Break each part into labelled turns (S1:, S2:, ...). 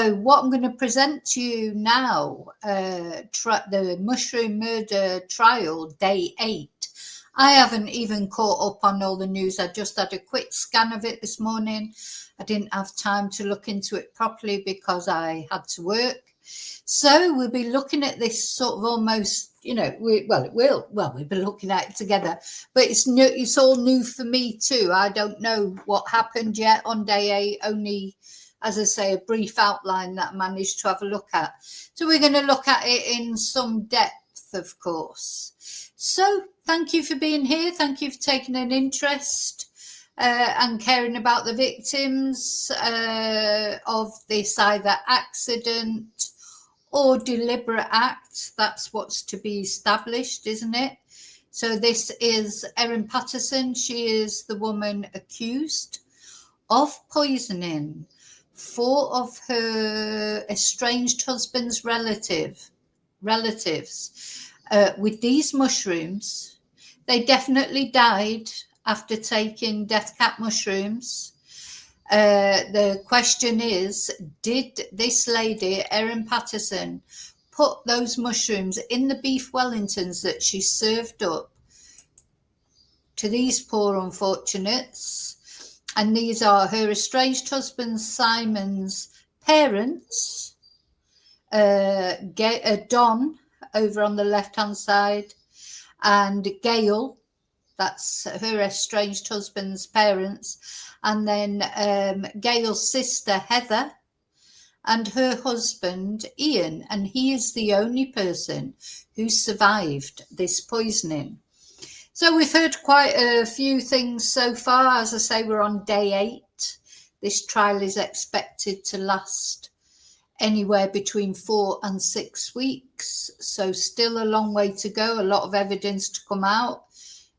S1: So what I'm going to present to you now, the mushroom murder trial, day 8. I haven't even caught up on all the news. I just had a quick scan of it this morning. I didn't have time to look into it properly because I had to work. So we'll be looking at this sort of almost, we'll be looking at it together. But it's new. It's all new for me too. I don't know what happened yet on day 8. Only, as I say, a brief outline that I managed to have a look at. So we're going to look at it in some depth, of course. So thank you for being here. Thank you for taking an interest and caring about the victims of this either accident or deliberate act. That's what's to be established, isn't it? So this is Erin Patterson. She is the woman accused of poisoning 4 of her estranged husband's relatives with these mushrooms. They definitely died after taking death cap mushrooms. The question is, did this lady, Erin Patterson, put those mushrooms in the beef Wellingtons that she served up to these poor unfortunates? And these are her estranged husband Simon's parents, Don over on the left-hand side, and Gail, that's her estranged husband's parents, and then Gail's sister Heather and her husband Ian, and he is the only person who survived this poisoning. So we've heard quite a few things so far. As I say, we're on day 8. This trial is expected to last anywhere between 4 and 6 weeks. So still a long way to go, a lot of evidence to come out,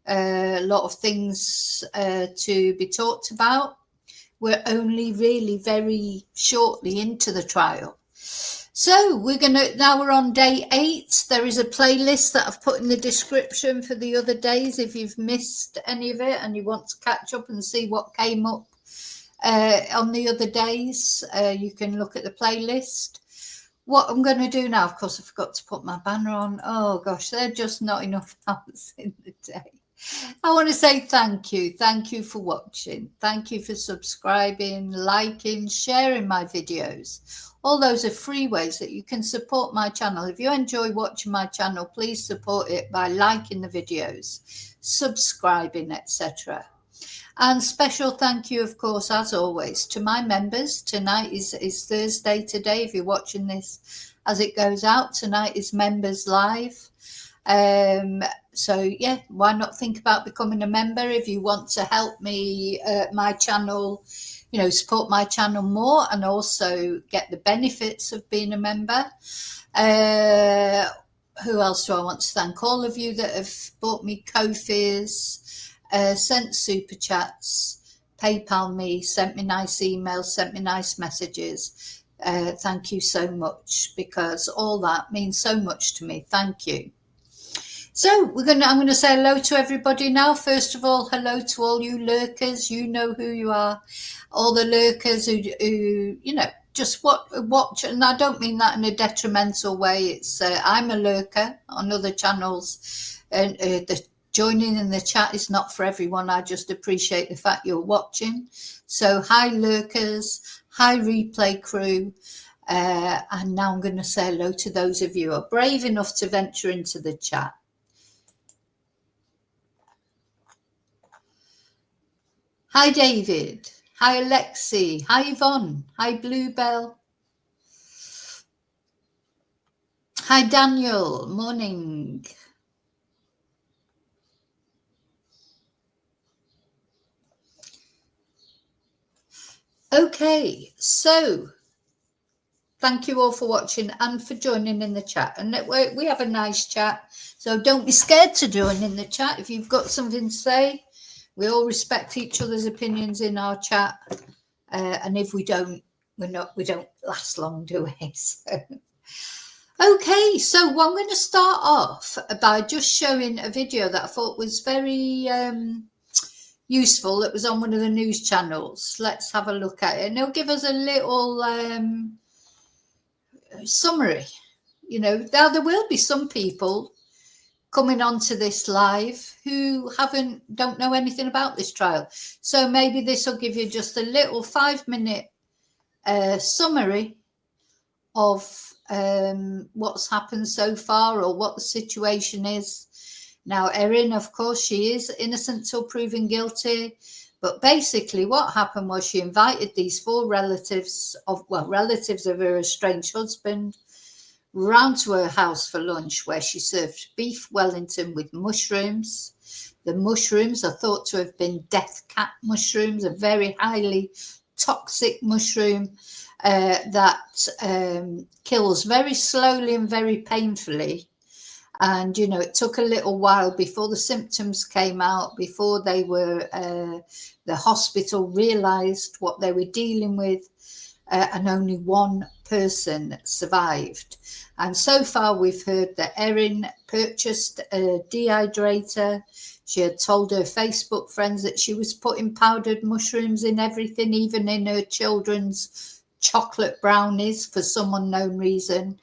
S1: a lot of things to be talked about. We're only really very shortly into the trial. So now we're on day 8. There is a playlist that I've put in the description for the other days. If you've missed any of it and you want to catch up and see what came up on the other days, you can look at the playlist. What I'm going to do now, of course, I forgot to put my banner on. Oh gosh, there are just not enough hours in the day. I want to say thank you. Thank you for watching. Thank you for subscribing, liking, sharing my videos. All those are free ways that you can support my channel. If you enjoy watching my channel, please support it by liking the videos, subscribing, etc. And special thank you, of course, as always, to my members. Tonight is Thursday today. If you're watching this as it goes out, tonight is Members Live. So yeah, why not think about becoming a member if you want to help me, my channel, support my channel more and also get the benefits of being a member. Who else do I want to thank? All of you that have bought me Ko-Fis, sent super chats, PayPal me, sent me nice emails, sent me nice messages. Thank you so much, because all that means so much to me. Thank you. So I'm going to say hello to everybody now. First of all, hello to all you lurkers. You know who you are. All the lurkers who just watch, and I don't mean that in a detrimental way. It's I'm a lurker on other channels, and the joining in the chat is not for everyone. I just appreciate the fact you're watching. So hi lurkers, hi replay crew. And now I'm going to say hello to those of you who are brave enough to venture into the chat. Hi, David. Hi, Alexi. Hi, Yvonne. Hi, Bluebell. Hi, Daniel. Morning. Okay, so thank you all for watching and for joining in the chat. And we have a nice chat, so don't be scared to join in the chat if you've got something to say. We all respect each other's opinions in our chat, and if we don't, we don't last long, do we? So, okay, so I'm going to start off by just showing a video that I thought was very useful. It was on one of the news channels. Let's have a look at it, and it'll give us a little summary. Now there will be some people coming onto this live who don't know anything about this trial. So maybe this will give you just a little 5-minute summary of what's happened so far, or what the situation is. Now, Erin, of course, she is innocent till proven guilty. But basically what happened was she invited these 4 relatives of her estranged husband round to her house for lunch, where she served beef Wellington with mushrooms. The mushrooms are thought to have been death cap mushrooms, a very highly toxic mushroom that kills very slowly and very painfully. And, it took a little while before the symptoms came out, before they were, the hospital realised what they were dealing with, and only 1 person survived. And so far we've heard that Erin purchased a dehydrator. She had told her Facebook friends that she was putting powdered mushrooms in everything, even in her children's chocolate brownies, for some unknown reason.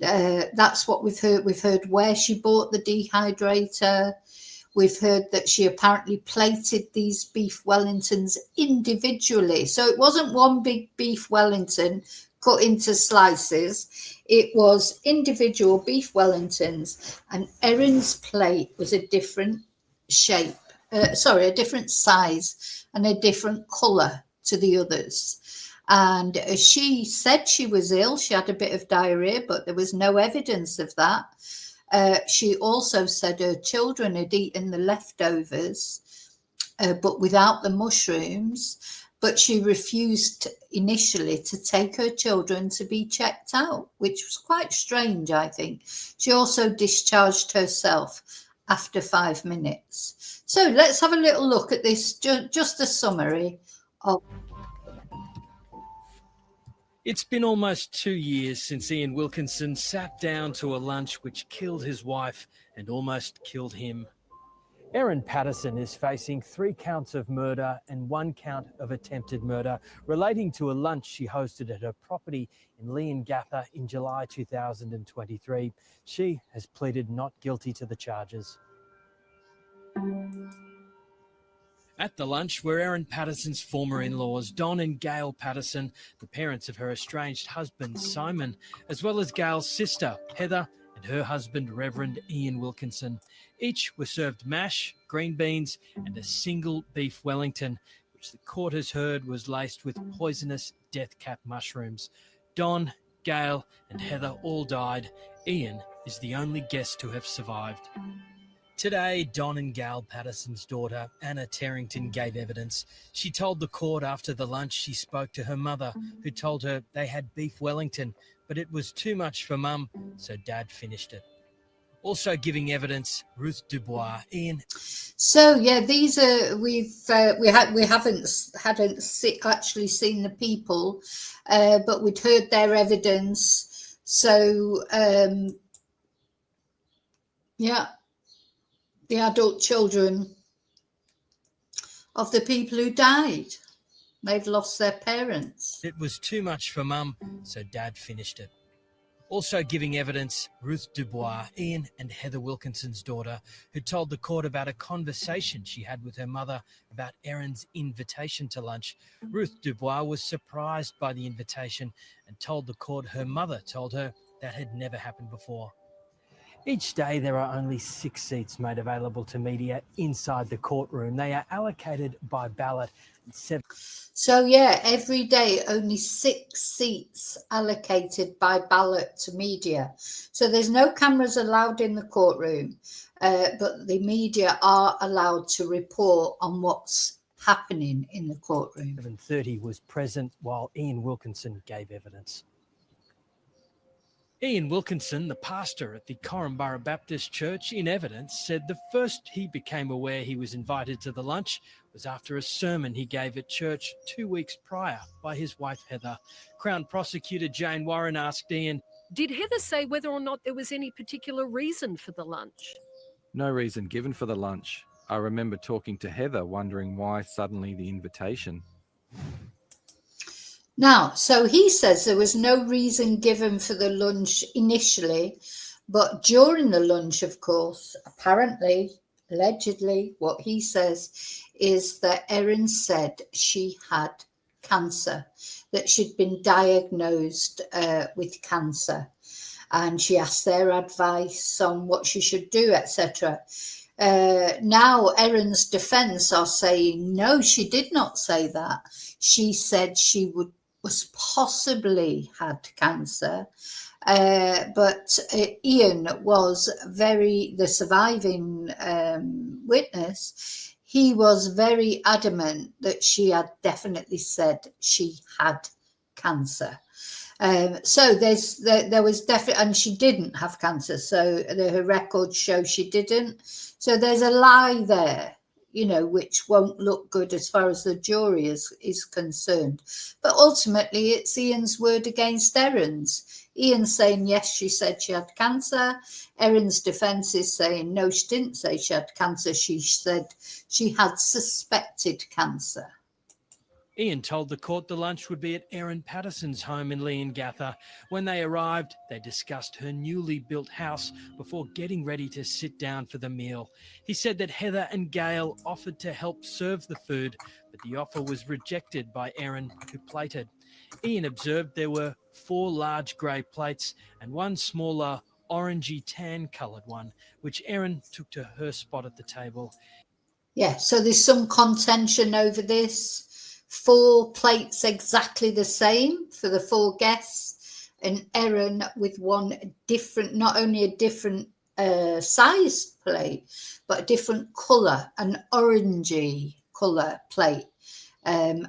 S1: That's what we've heard. We've heard where she bought the dehydrator. We've heard that she apparently plated these beef Wellingtons individually. So it wasn't one big beef Wellington cut into slices. It was individual beef Wellingtons. And Erin's plate was a different shape, a different size and a different colour to the others. And she said she was ill. She had a bit of diarrhea, but there was no evidence of that. She also said her children had eaten the leftovers, but without the mushrooms. But she refused initially to take her children to be checked out, which was quite strange, I think. She also discharged herself after 5 minutes. So let's have a little look at this, just a summary of.
S2: It's been almost 2 years since Ian Wilkinson sat down to a lunch which killed his wife and almost killed him. Erin Patterson is facing 3 counts of murder and 1 count of attempted murder relating to a lunch she hosted at her property in Leongatha in July 2023. She has pleaded not guilty to the charges. At the lunch were Erin Patterson's former in-laws, Don and Gail Patterson, the parents of her estranged husband, Simon, as well as Gail's sister, Heather, and her husband, Reverend Ian Wilkinson. Each were served mash, green beans, and a single beef Wellington, which the court has heard was laced with poisonous death cap mushrooms. Don, Gail, and Heather all died. Ian is the only guest to have survived. Today, Don and Gail Patterson's daughter, Anna Terrington, gave evidence. She told the court after the lunch she spoke to her mother, who told her they had beef Wellington, but it was too much for Mum, so Dad finished it. Also giving evidence, Ruth Dubois, Ian.
S1: So yeah, these are we haven't actually seen the people, but we'd heard their evidence. So yeah. The adult children of the people who died. They've lost their parents.
S2: It was too much for Mum, so Dad finished it. Also giving evidence, Ruth Dubois, Ian and Heather Wilkinson's daughter, who told the court about a conversation she had with her mother about Erin's invitation to lunch. Ruth Dubois was surprised by the invitation and told the court her mother told her that had never happened before. Each day there are only 6 seats made available to media inside the courtroom. They are allocated by ballot.
S1: So yeah, every day only 6 seats allocated by ballot to media. So there's no cameras allowed in the courtroom, but the media are allowed to report on what's happening in the courtroom.
S2: 7:30 was present while Ian Wilkinson gave evidence. Ian Wilkinson, the pastor at the Corumburra Baptist Church, in evidence, said the first he became aware he was invited to the lunch was after a sermon he gave at church 2 weeks prior by his wife, Heather. Crown Prosecutor Jane Warren asked Ian,
S3: "Did Heather say whether or not there was any particular reason for the lunch?"
S4: No reason given for the lunch. I remember talking to Heather, wondering why suddenly the invitation.
S1: Now, so he says there was no reason given for the lunch initially, but during the lunch, of course, apparently, allegedly, what he says is that Erin said she had cancer, that she'd been diagnosed with cancer, and she asked their advice on what she should do, etc. Now Erin's defense are saying no, she did not say that. She said she was possibly had cancer, but Ian was the surviving witness. He was very adamant that she had definitely said she had cancer. So there was definitely, and she didn't have cancer. So her records show she didn't. So there's a lie there, which won't look good as far as the jury is concerned. But ultimately, it's Ian's word against Erin's. Ian's saying, yes, she said she had cancer. Erin's defense is saying, no, she didn't say she had cancer. She said she had suspected cancer.
S2: Ian told the court the lunch would be at Erin Patterson's home in Leongatha. When they arrived, they discussed her newly built house before getting ready to sit down for the meal. He said that Heather and Gail offered to help serve the food, but the offer was rejected by Erin, who plated. Ian observed there were 4 large grey plates and 1 smaller orangey tan coloured one, which Erin took to her spot at the table.
S1: Yeah, so there's some contention over this. 4 plates exactly the same for the 4 guests, and Erin with one different, not only a different size plate, but a different colour, an orangey colour plate. And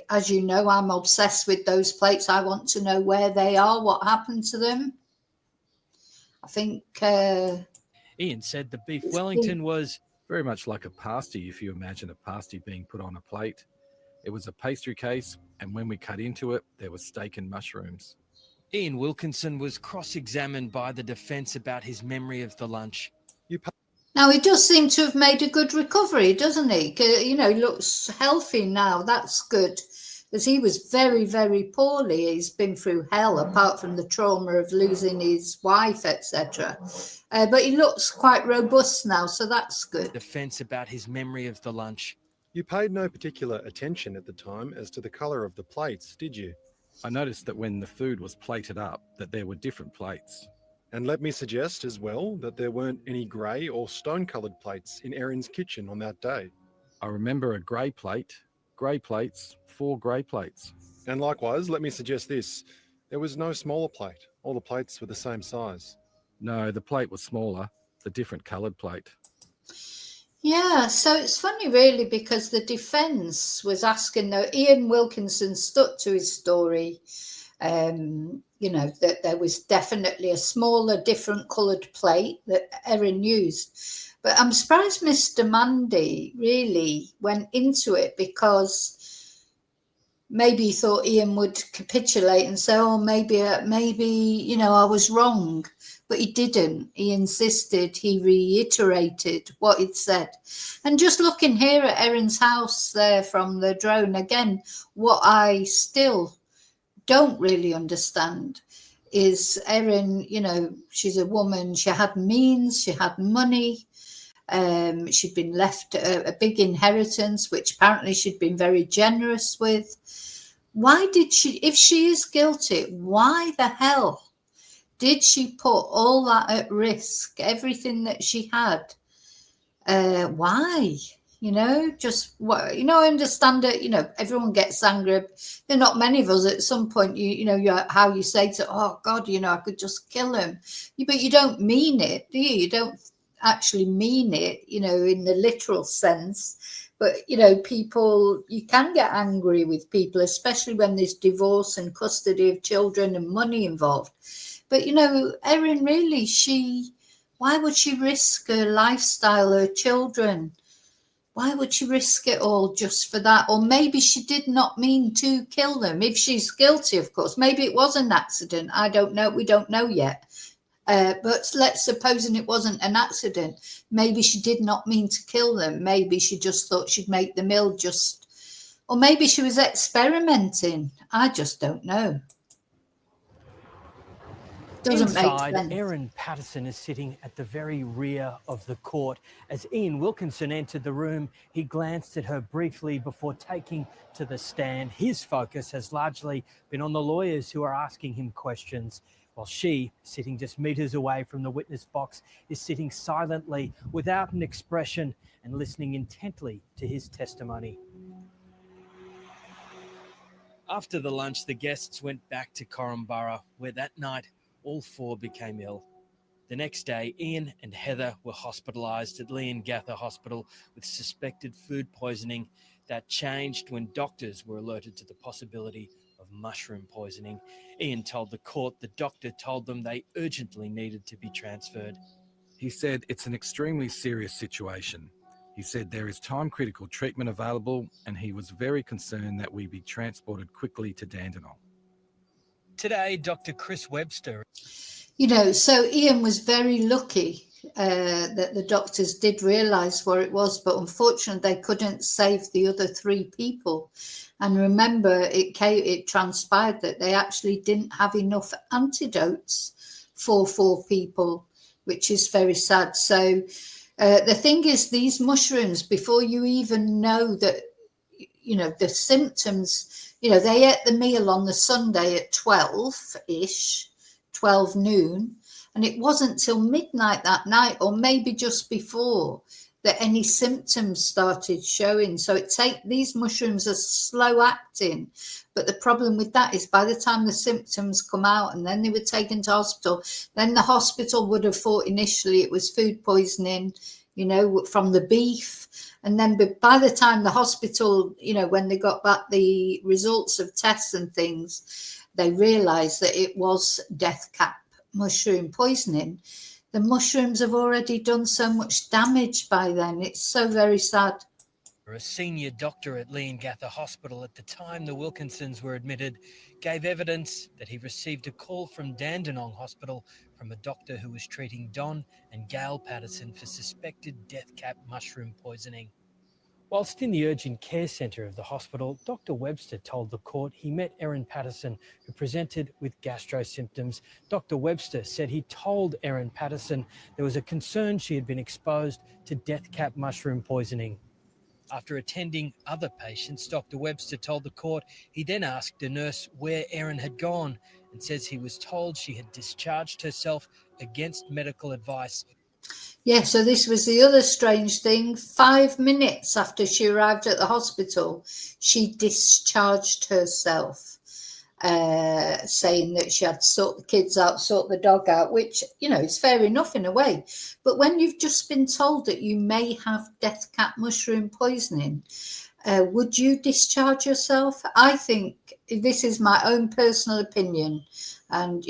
S1: as you know, I'm obsessed with those plates. I want to know where they are, what happened to them. I think
S2: Ian said the beef Wellington was
S4: very much like a pasty, if you imagine a pasty being put on a plate. It was a pastry case, and when we cut into it, there was steak and mushrooms.
S2: Ian Wilkinson was cross-examined by the defence about his memory of the lunch.
S1: Now, he does seem to have made a good recovery, doesn't he? He looks healthy now. That's good. Because he was very, very poorly. He's been through hell, apart from the trauma of losing his wife, etc. But he looks quite robust now, so that's good.
S2: Defence about his memory of the lunch.
S5: You paid no particular attention at the time as to the colour of the plates, did you?
S4: I noticed that when the food was plated up, that there were different plates.
S5: And let me suggest as well that there weren't any grey or stone-coloured plates in Erin's kitchen on that day.
S4: I remember a grey plate, grey plates, 4 grey plates.
S5: And likewise, let me suggest this. There was no smaller plate. All the plates were the same size.
S4: No, the plate was smaller, the different coloured plate.
S1: Yeah, so it's funny really, because the defence was asking, though, Ian Wilkinson stuck to his story, that there was definitely a smaller, different coloured plate that Erin used. But I'm surprised Mr. Mandy really went into it, because maybe he thought Ian would capitulate and say, oh, maybe, I was wrong. But he didn't. He insisted, he reiterated what he'd said. And just looking here at Erin's house there from the drone, again, what I still don't really understand is Erin, she's a woman, she had means, she had money, she'd been left a big inheritance, which apparently she'd been very generous with. Why did she, if she is guilty, why the hell did she put all that at risk, everything that she had? Why? Just what? I understand it. Everyone gets angry. There are not many of us at some point. How you say to, oh God, I could just kill him. But you don't mean it, do you? You don't actually mean it, in the literal sense. But people, you can get angry with people, especially when there's divorce and custody of children and money involved. But, Erin, really, why would she risk her lifestyle, her children? Why would she risk it all just for that? Or maybe she did not mean to kill them. If she's guilty, of course, maybe it was an accident. I don't know. We don't know yet. But let's supposing it wasn't an accident. Maybe she did not mean to kill them. Maybe she just thought she'd make the meal just Or maybe she was experimenting. I just don't know. Doesn't make
S2: Inside,
S1: sense.
S2: Erin Patterson is sitting at the very rear of the court. As Ian Wilkinson entered the room, he glanced at her briefly before taking to the stand. His focus has largely been on the lawyers who are asking him questions, while she, sitting just meters away from the witness box, is sitting silently without an expression and listening intently to his testimony. After the lunch, the guests went back to Corumburra, where that night all four became ill. The next day, Ian and Heather were hospitalised at Leongatha Hospital with suspected food poisoning. That changed when doctors were alerted to the possibility of mushroom poisoning. Ian told the court the doctor told them they urgently needed to be transferred.
S4: He said it's an extremely serious situation. He said there is time-critical treatment available, and he was very concerned that we be transported quickly to Dandenong.
S2: Today, Dr. Chris Webster.
S1: So Ian was very lucky that the doctors did realise what it was, but unfortunately they couldn't save the other 3 people. And remember, it transpired that they actually didn't have enough antidotes for 4 people, which is very sad. So the thing is, these mushrooms, before you even know that, the symptoms, they ate the meal on the Sunday at 12-ish, 12 noon, and it wasn't till midnight that night, or maybe just before, that any symptoms started showing. So these mushrooms are slow acting, but the problem with that is by the time the symptoms come out and then they were taken to hospital, then the hospital would have thought initially it was food poisoning, from the beef. And then by the time the hospital, when they got back the results of tests and things, they realized that it was death cap mushroom poisoning. The mushrooms have already done so much damage by then. It's so very sad.
S2: A senior doctor at Leongatha Hospital at the time the Wilkinsons were admitted gave evidence that he received a call from Dandenong Hospital from a doctor who was treating Don and Gail Patterson for suspected death cap mushroom poisoning. Whilst in the urgent care centre of the hospital, Dr. Webster told the court he met Erin Patterson, who presented with gastro symptoms. Dr. Webster said he told Erin Patterson there was a concern she had been exposed to death cap mushroom poisoning. After attending other patients, Dr. Webster told the court he then asked a nurse where Erin had gone and says he was told she had discharged herself against medical advice.
S1: Yeah, so this was the other strange thing. 5 minutes after she arrived at the hospital, she discharged herself, saying that she had to sort the kids out, sort the dog out, which, is fair enough in a way. But when you've just been told that you may have death cap mushroom poisoning, would you discharge yourself? I think, this is my own personal opinion, and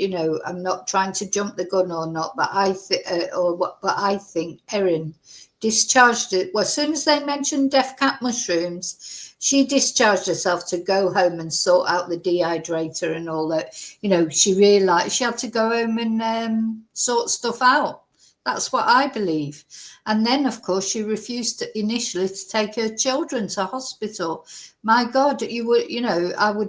S1: I'm not trying to jump the gun or not, but I think Erin discharged it. Well, as soon as they mentioned death cap mushrooms, she discharged herself to go home and sort out the dehydrator and all that. She realised she had to go home and sort stuff out. That's what I believe. And then, of course, she refused initially to take her children to hospital. My God, you would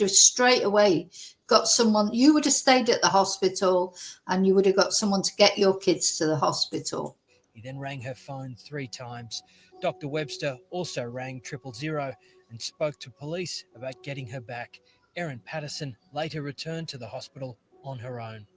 S1: have straight away got someone, you would have stayed at the hospital and you would have got someone to get your kids to the hospital.
S2: He then rang her phone 3 times. Dr. Webster also rang 000 and spoke to police about getting her back. Erin Patterson later returned to the hospital on her own.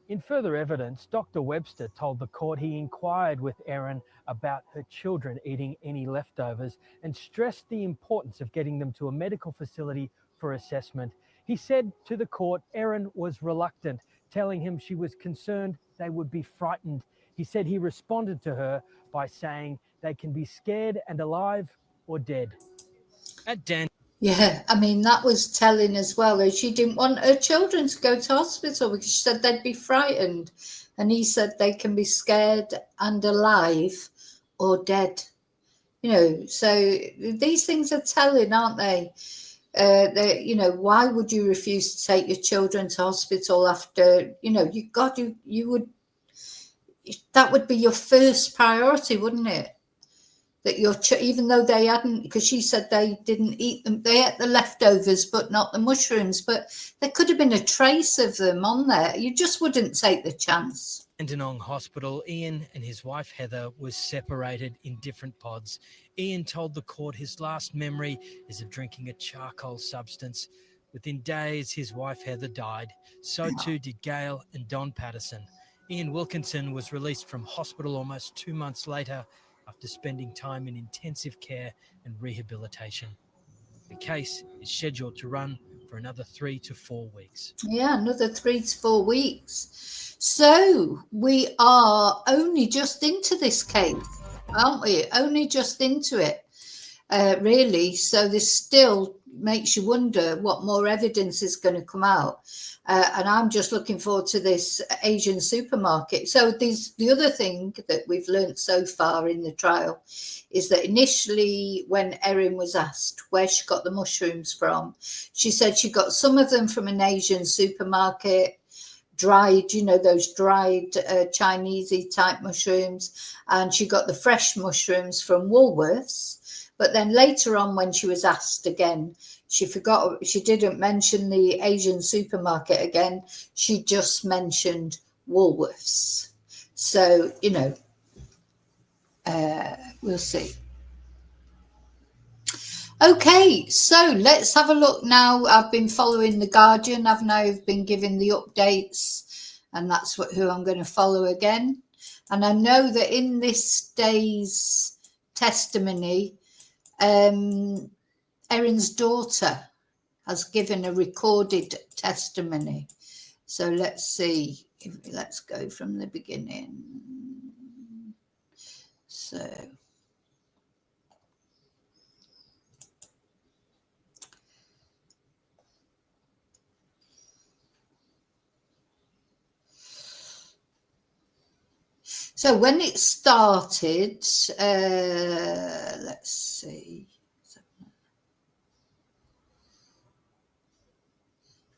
S2: In further evidence, Dr. Webster told the court he inquired with Erin about her children eating any leftovers and stressed the importance of getting them to a medical facility for assessment. He said to the court Erin was reluctant, telling him she was concerned they would be frightened. He said he responded to her by saying they can be scared and alive or dead. At Dan.
S1: Yeah, that was telling as well. She didn't want her children to go to hospital because she said they'd be frightened. And he said they can be scared and alive or dead. So these things are telling, aren't they? Why would you refuse to take your children to hospital after, that would be your first priority, wouldn't it? that even though they hadn't, because she said they didn't eat them, they ate the leftovers but not the mushrooms, but there could have been a trace of them on there. You just wouldn't take the chance.
S2: In Dandenong Hospital, Ian and his wife Heather were separated in different pods. Ian told the court his last memory is of drinking a charcoal substance. Within days, his wife Heather died. So too did Gail and Don Patterson. Ian Wilkinson was released from hospital almost 2 months later after spending time in intensive care and rehabilitation. The case is scheduled to run for another 3 to 4 weeks.
S1: Yeah, another 3 to 4 weeks. So we are only just into this case, aren't we? Only just into it, really. So this still makes you wonder what more evidence is going to come out. And I'm just looking forward to this Asian supermarket. So the other thing that we've learned so far in the trial is that initially when Erin was asked where she got the mushrooms from, she said she got some of them from an Asian supermarket, dried, those dried Chinese-y type mushrooms, and she got the fresh mushrooms from Woolworths. But then later on, when she was asked again, she didn't mention the Asian supermarket again. She just mentioned Woolworths. So, we'll see. Okay, so let's have a look now. I've been following The Guardian, haven't I? I've been giving the updates, and that's who I'm going to follow again. And I know that in this day's testimony, Erin's daughter has given a recorded testimony. So let's see. Let's go from the beginning. So when it started, let's see.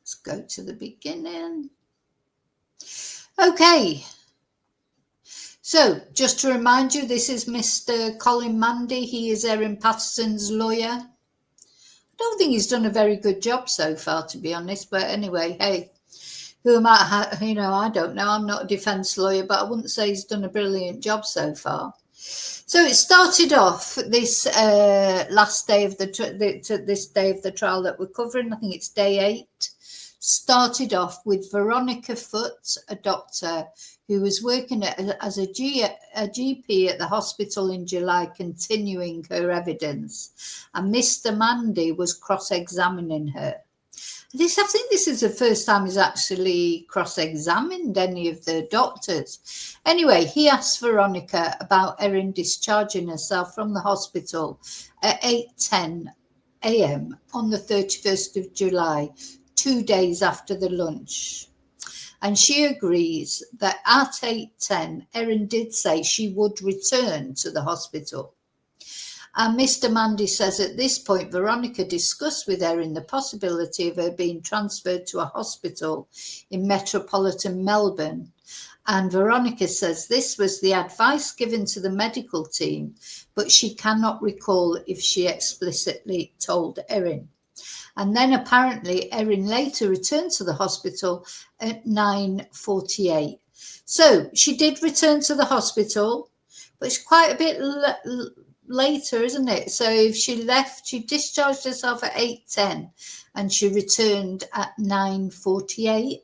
S1: Let's go to the beginning. Okay. So just to remind you, this is Mr. Colin Mandy. He is Erin Patterson's lawyer. I don't think he's done a very good job so far, to be honest. But anyway, hey. Who am I? I don't know. I'm not a defence lawyer, but I wouldn't say he's done a brilliant job so far. So it started off this last day of this day of the trial that we're covering. I think it's day 8. Started off with Veronica Foote, a doctor who was working as a GP at the hospital in July, continuing her evidence, and Mr. Mandy was cross-examining her. I think this is the first time he's actually cross-examined any of the doctors. Anyway, he asked Veronica about Erin discharging herself from the hospital at 8:10 a.m. on the 31st of July, 2 days after the lunch. And she agrees that at 8:10, Erin did say she would return to the hospital. And Mr. Mandy says at this point, Veronica discussed with Erin the possibility of her being transferred to a hospital in metropolitan Melbourne. And Veronica says this was the advice given to the medical team, but she cannot recall if she explicitly told Erin. And then apparently Erin later returned to the hospital at 9:48. So she did return to the hospital, but it's quite a bit later, isn't it? So if she left, she discharged herself at 8:10 and she returned at 9:48.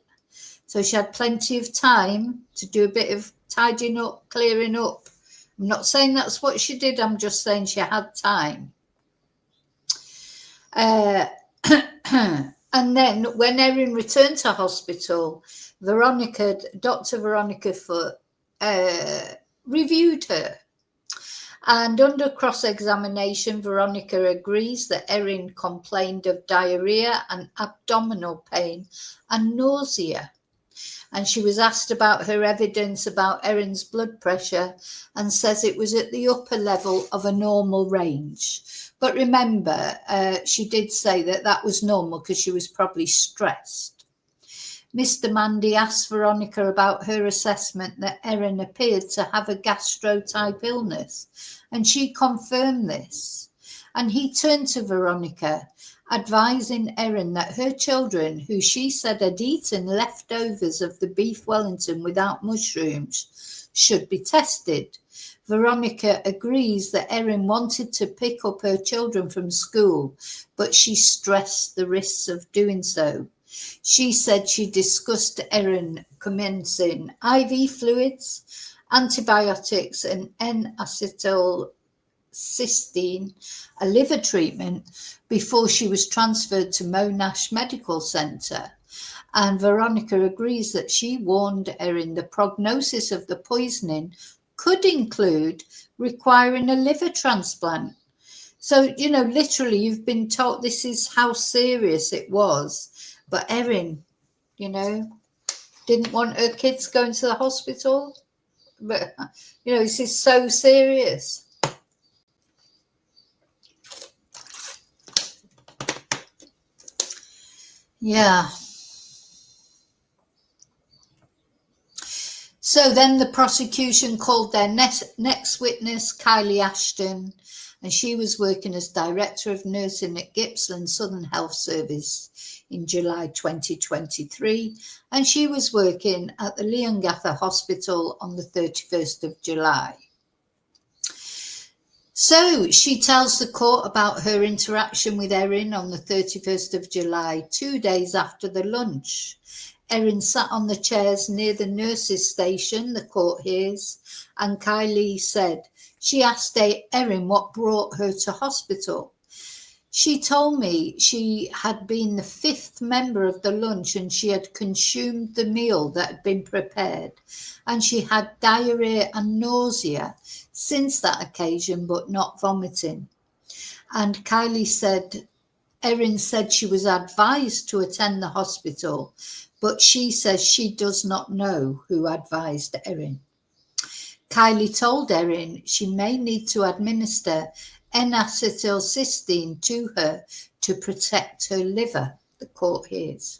S1: So she had plenty of time to do a bit of tidying up, clearing up. I'm not saying that's what she did. I'm just saying she had time. And then when Erin returned to hospital, Dr. Veronica Foote reviewed her. And under cross-examination, Veronica agrees that Erin complained of diarrhea and abdominal pain and nausea. And she was asked about her evidence about Erin's blood pressure and says it was at the upper level of a normal range. But remember, she did say that was normal because she was probably stressed. Mr. Mandy asked Veronica about her assessment that Erin appeared to have a gastro-type illness, and she confirmed this. And he turned to Veronica, advising Erin that her children, who she said had eaten leftovers of the beef Wellington without mushrooms, should be tested. Veronica agrees that Erin wanted to pick up her children from school, but she stressed the risks of doing so. She said she discussed Erin commencing IV fluids, antibiotics, and N-acetylcysteine, a liver treatment, before she was transferred to Monash Medical Centre. And Veronica agrees that she warned Erin the prognosis of the poisoning could include requiring a liver transplant. So, literally, you've been told this is how serious it was. But Erin, didn't want her kids going to the hospital. But, this is so serious. Yeah. So then the prosecution called their next witness, Kylie Ashton, and she was working as Director of Nursing at Gippsland Southern Health Service in July 2023, and she was working at the Leongatha Hospital on the 31st of July. So she tells the court about her interaction with Erin on the 31st of July, 2 days after the lunch. Erin sat on the chairs near the nurses' station, the court hears, and Kylie said she asked Erin what brought her to hospital. She told me she had been the 5th member of the lunch and she had consumed the meal that had been prepared, and she had diarrhea and nausea since that occasion, but not vomiting. And Kylie said, Erin said she was advised to attend the hospital, but she says she does not know who advised Erin. Kylie told Erin she may need to administer N-acetylcysteine to her to protect her liver, the court hears.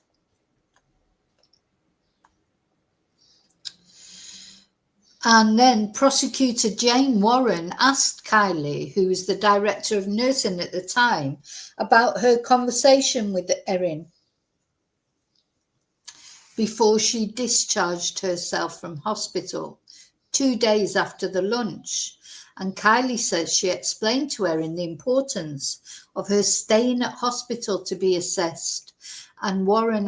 S1: And then prosecutor Jane Warren asked Kylie, who was the director of nursing at the time, about her conversation with Erin before she discharged herself from hospital 2 days after the lunch. And Kylie says she explained to Erin the importance of her staying at hospital to be assessed. And Jane Warren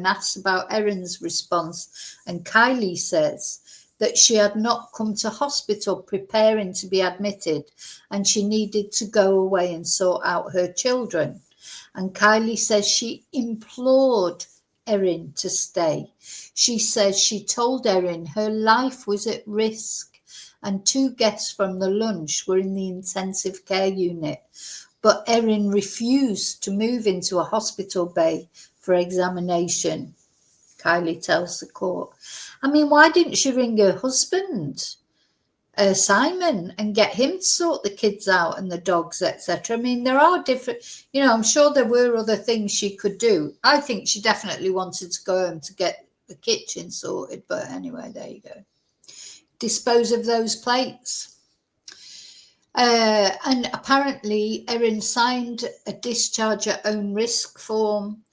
S1: asks about Erin's response, and Kylie says that she had not come to hospital preparing to be admitted, and she needed to go away and sort out her children. And Kylie says she implored Erin to stay. She says she told Erin her life was at risk, and 2 guests from the lunch were in the intensive care unit. But Erin refused to move into a hospital bay for examination, Kylie tells the court. I mean, why didn't she ring her husband, Simon, and get him to sort the kids out and the dogs, etc.? I mean, there are different, I'm sure there were other things she could do. I think she definitely wanted to go home to get the kitchen sorted. But anyway, there you go. Dispose of those plates. And apparently Erin signed a discharge at own risk form,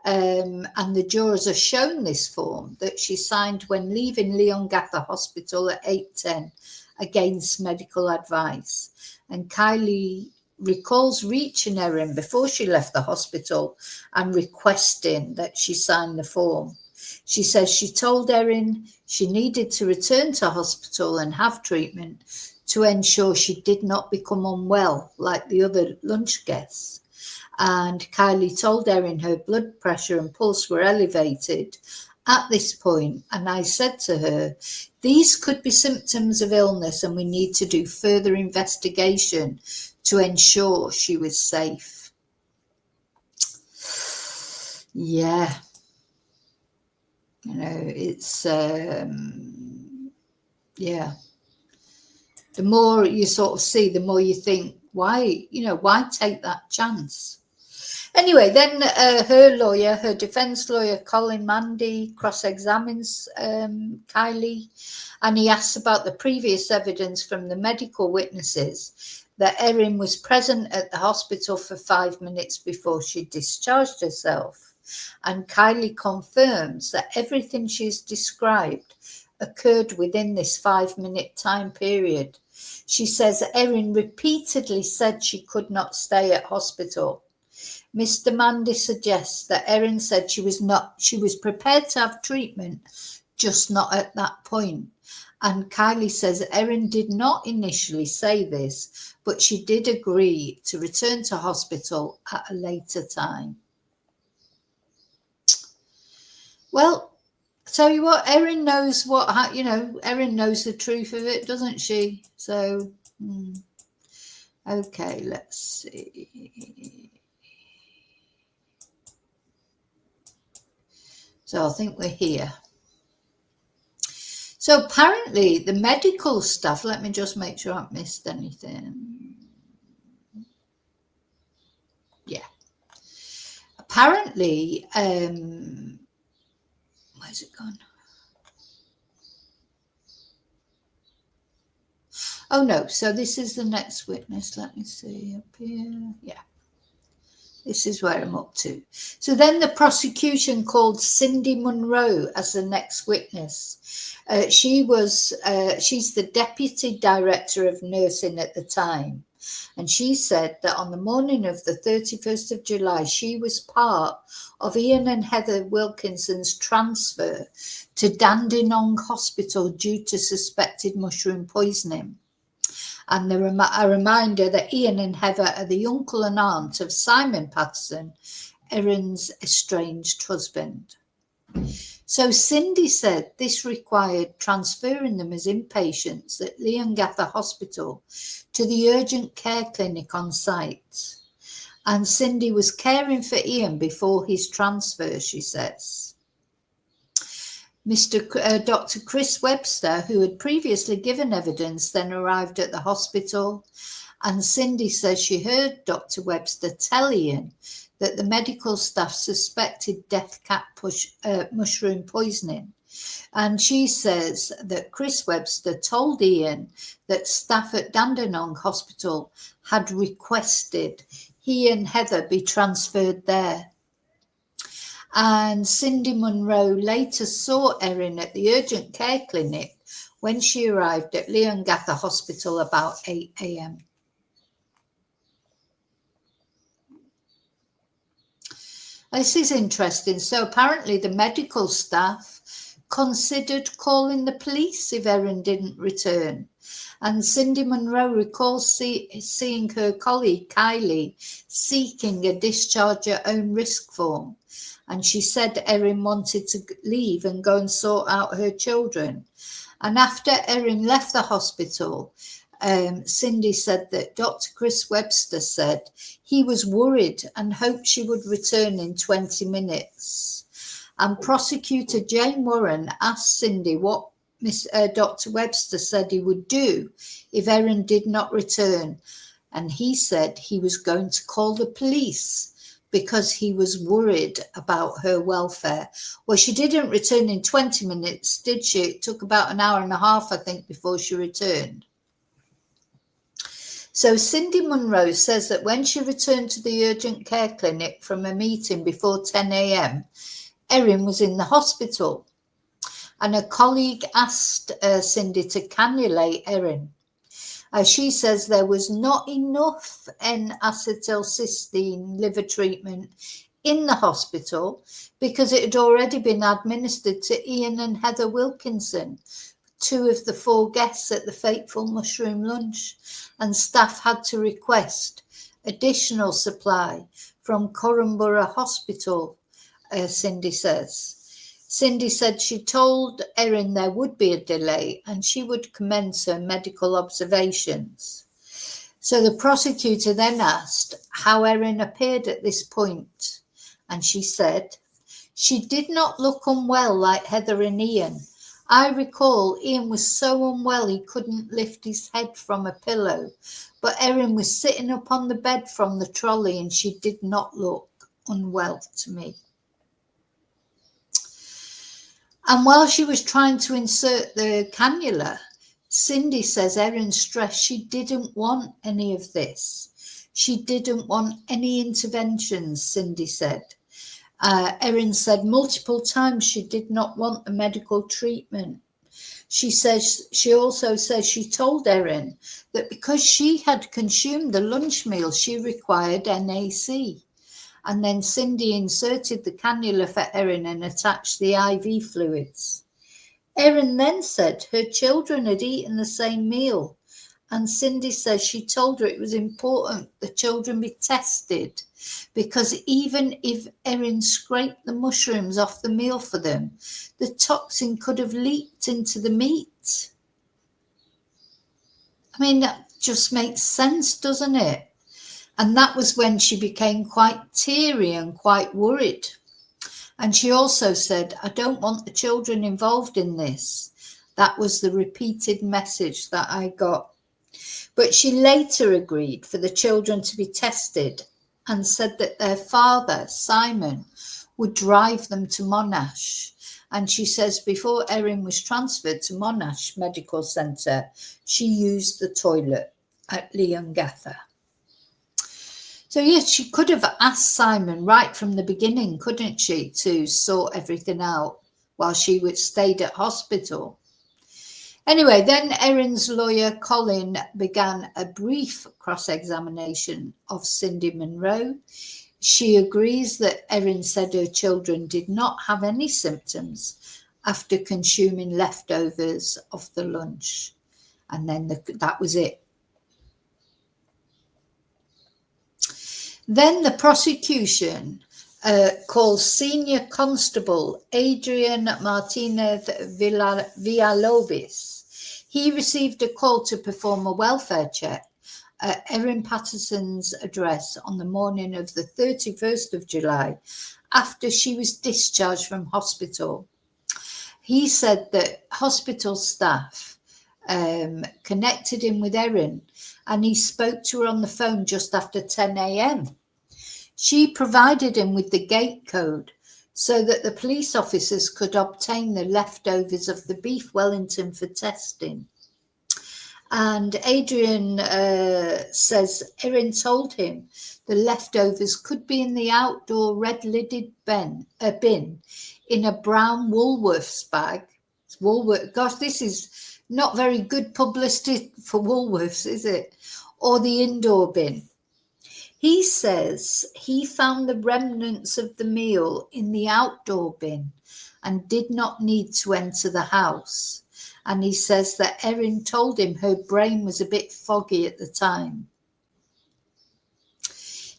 S1: and the jurors are shown this form that she signed when leaving Leongatha Hospital at 8:10 against medical advice. And Kylie recalls reaching Erin before she left the hospital and requesting that she sign the form. She says she told Erin she needed to return to hospital and have treatment to ensure she did not become unwell like the other lunch guests. And Kylie told Erin her blood pressure and pulse were elevated at this point, and I said to her, these could be symptoms of illness and we need to do further investigation to ensure she was safe. Yeah. It's, yeah. The more you sort of see, the more you think, why take that chance? Anyway, then her defense lawyer, Colin Mandy, cross-examines Kylie, and he asks about the previous evidence from the medical witnesses that Erin was present at the hospital for 5 minutes before she discharged herself. And Kylie confirms that everything she's described occurred within this 5-minute time period. She says Erin repeatedly said she could not stay at hospital. Mr. Mandy suggests that Erin said she was prepared to have treatment, just not at that point. And Kylie says Erin did not initially say this, but she did agree to return to hospital at a later time. Well, tell you what, Erin knows Erin knows the truth of it, doesn't she? So, okay, let's see. So I think we're here. So apparently the medical stuff, let me just make sure I've missed anything. Yeah. Apparently, where's it gone? Oh no, so this is the next witness. Let me see up here. Yeah. This is where I'm up to. So then the prosecution called Cindy Munro as the next witness. She's the deputy director of nursing at the time. And she said that on the morning of the 31st of July, she was part of Ian and Heather Wilkinson's transfer to Dandenong Hospital due to suspected mushroom poisoning. And a reminder that Ian and Heather are the uncle and aunt of Simon Patterson, Erin's estranged husband. So Cindy said this required transferring them as inpatients at Leongatha Hospital to the urgent care clinic on site. And Cindy was caring for Ian before his transfer, she says. Dr. Chris Webster, who had previously given evidence, then arrived at the hospital, and Cindy says she heard Dr. Webster tell Ian that the medical staff suspected death cap mushroom poisoning. And she says that Chris Webster told Ian that staff at Dandenong Hospital had requested he and Heather be transferred there. And Cindy Munro later saw Erin at the urgent care clinic when she arrived at Leongatha Hospital about 8 a.m. This is interesting. So apparently the medical staff considered calling the police if Erin didn't return. And Cindy Munro recalls seeing her colleague Kylie seeking a discharge at own risk form. And she said Erin wanted to leave and go and sort out her children. And after Erin left the hospital, Cindy said that Dr. Chris Webster said he was worried and hoped she would return in 20 minutes. And prosecutor Jane Warren asked Cindy what Dr. Webster said he would do if Erin did not return. And he said he was going to call the police because he was worried about her welfare. Well, she didn't return in 20 minutes, did she? It took about an hour and a half, I think, before she returned. So Cindy Munro says that when she returned to the urgent care clinic from a meeting before 10 a.m., Erin was in the hospital. And a colleague asked Cindy to cannulate Erin. She says there was not enough N-acetylcysteine liver treatment in the hospital because it had already been administered to Ian and Heather Wilkinson, 2 of the 4 guests at the fateful mushroom lunch, and staff had to request additional supply from Corranborough Hospital, Cindy says. Cindy said she told Erin there would be a delay and she would commence her medical observations. So the prosecutor then asked how Erin appeared at this point, and she said, "She did not look unwell like Heather and Ian. I recall Ian was so unwell he couldn't lift his head from a pillow, but Erin was sitting up on the bed from the trolley and she did not look unwell to me. And while she was trying to insert the cannula, Cindy says Erin stressed she didn't want any of this. She didn't want any interventions, Cindy said. Erin said multiple times she did not want the medical treatment. She also says she told Erin that because she had consumed the lunch meal, she required NAC. And then Cindy inserted the cannula for Erin and attached the IV fluids. Erin then said her children had eaten the same meal, and Cindy says she told her it was important the children be tested because even if Erin scraped the mushrooms off the meal for them, the toxin could have leaked into the meat. I mean, that just makes sense, doesn't it? And that was when she became quite teary and quite worried. And she also said, I don't want the children involved in this. That was the repeated message that I got. But she later agreed for the children to be tested and said that their father, Simon, would drive them to Monash. And she says before Erin was transferred to Monash Medical Centre, she used the toilet at Leongatha. So yes, she could have asked Simon right from the beginning, couldn't she, to sort everything out while she stayed at hospital. Anyway, then Erin's lawyer, Colin, began a brief cross-examination of Cindy Monroe. She agrees that Erin said her children did not have any symptoms after consuming leftovers of the lunch. And then that was it. Then the prosecution calls Senior Constable Adrian Martinez Villalobos. He received a call to perform a welfare check at Erin Patterson's address on the morning of the 31st of July after she was discharged from hospital. He said that hospital staff connected him with Erin and he spoke to her on the phone just after 10 a.m. She provided him with the gate code so that the police officers could obtain the leftovers of the beef Wellington for testing. And Adrian says Erin told him the leftovers could be in the outdoor red-lidded bin in a brown Woolworths bag. Gosh, this is not very good publicity for Woolworths, is it? Or the indoor bin. He says he found the remnants of the meal in the outdoor bin and did not need to enter the house. And he says that Erin told him her brain was a bit foggy at the time.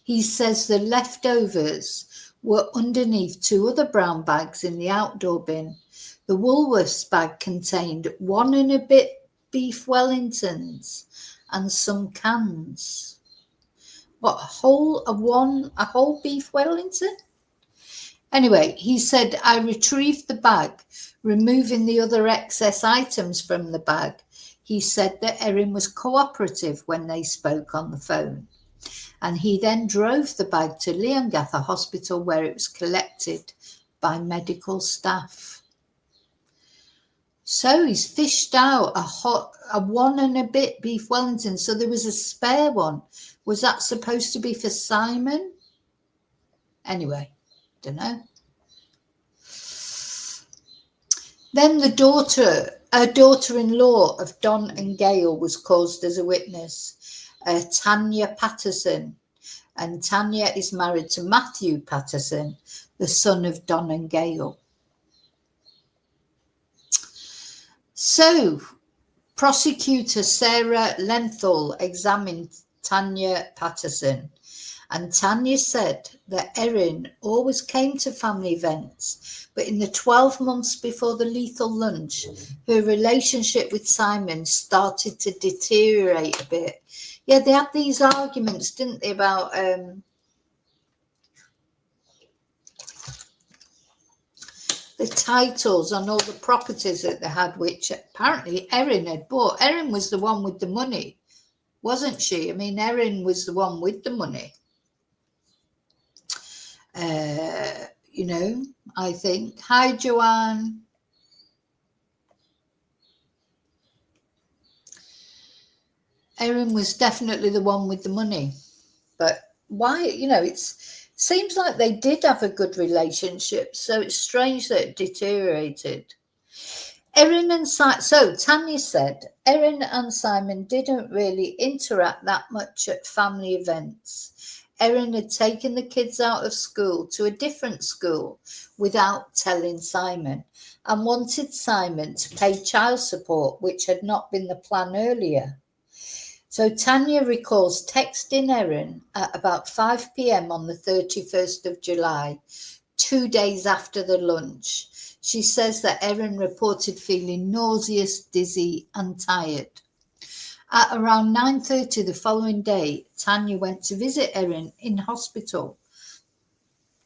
S1: He says the leftovers were underneath two other brown bags in the outdoor bin. The Woolworths bag contained 1 and a bit beef Wellingtons and some cans. What, a whole beef Wellington? Anyway, he said, I retrieved the bag, removing the other excess items from the bag. He said that Erin was cooperative when they spoke on the phone. And he then drove the bag to Leongatha Hospital where it was collected by medical staff. So he's fished out a 1 and a bit beef Wellington. So there was a spare one. Was that supposed to be for Simon? Anyway, don't know. Then a daughter-in-law of Don and Gail was called as a witness, Tanya Patterson. And Tanya is married to Matthew Patterson, the son of Don and Gail. So, prosecutor Sarah Lenthal examined Tanya Patterson, and Tanya said that Erin always came to family events, but in the 12 months before the lethal lunch, her relationship with Simon started to deteriorate a bit. Yeah, they had these arguments, didn't they, about the titles on all the properties that they had, which apparently Erin had bought. Erin was the one with the money, wasn't she? I mean, Erin was the one with the money. You know, I think. Hi, Joanne. Erin was definitely the one with the money. But why, you know, it seems like they did have a good relationship. So it's strange that it deteriorated. Erin and so Tanya said Erin and Simon didn't really interact that much at family events. Erin had taken the kids out of school to a different school without telling Simon and wanted Simon to pay child support, which had not been the plan earlier. So Tanya recalls texting Erin at about 5 p.m. on the 31st of July, 2 days after the lunch. She says that Erin reported feeling nauseous, dizzy and tired. At around 9:30 the following day, Tanya went to visit Erin in hospital.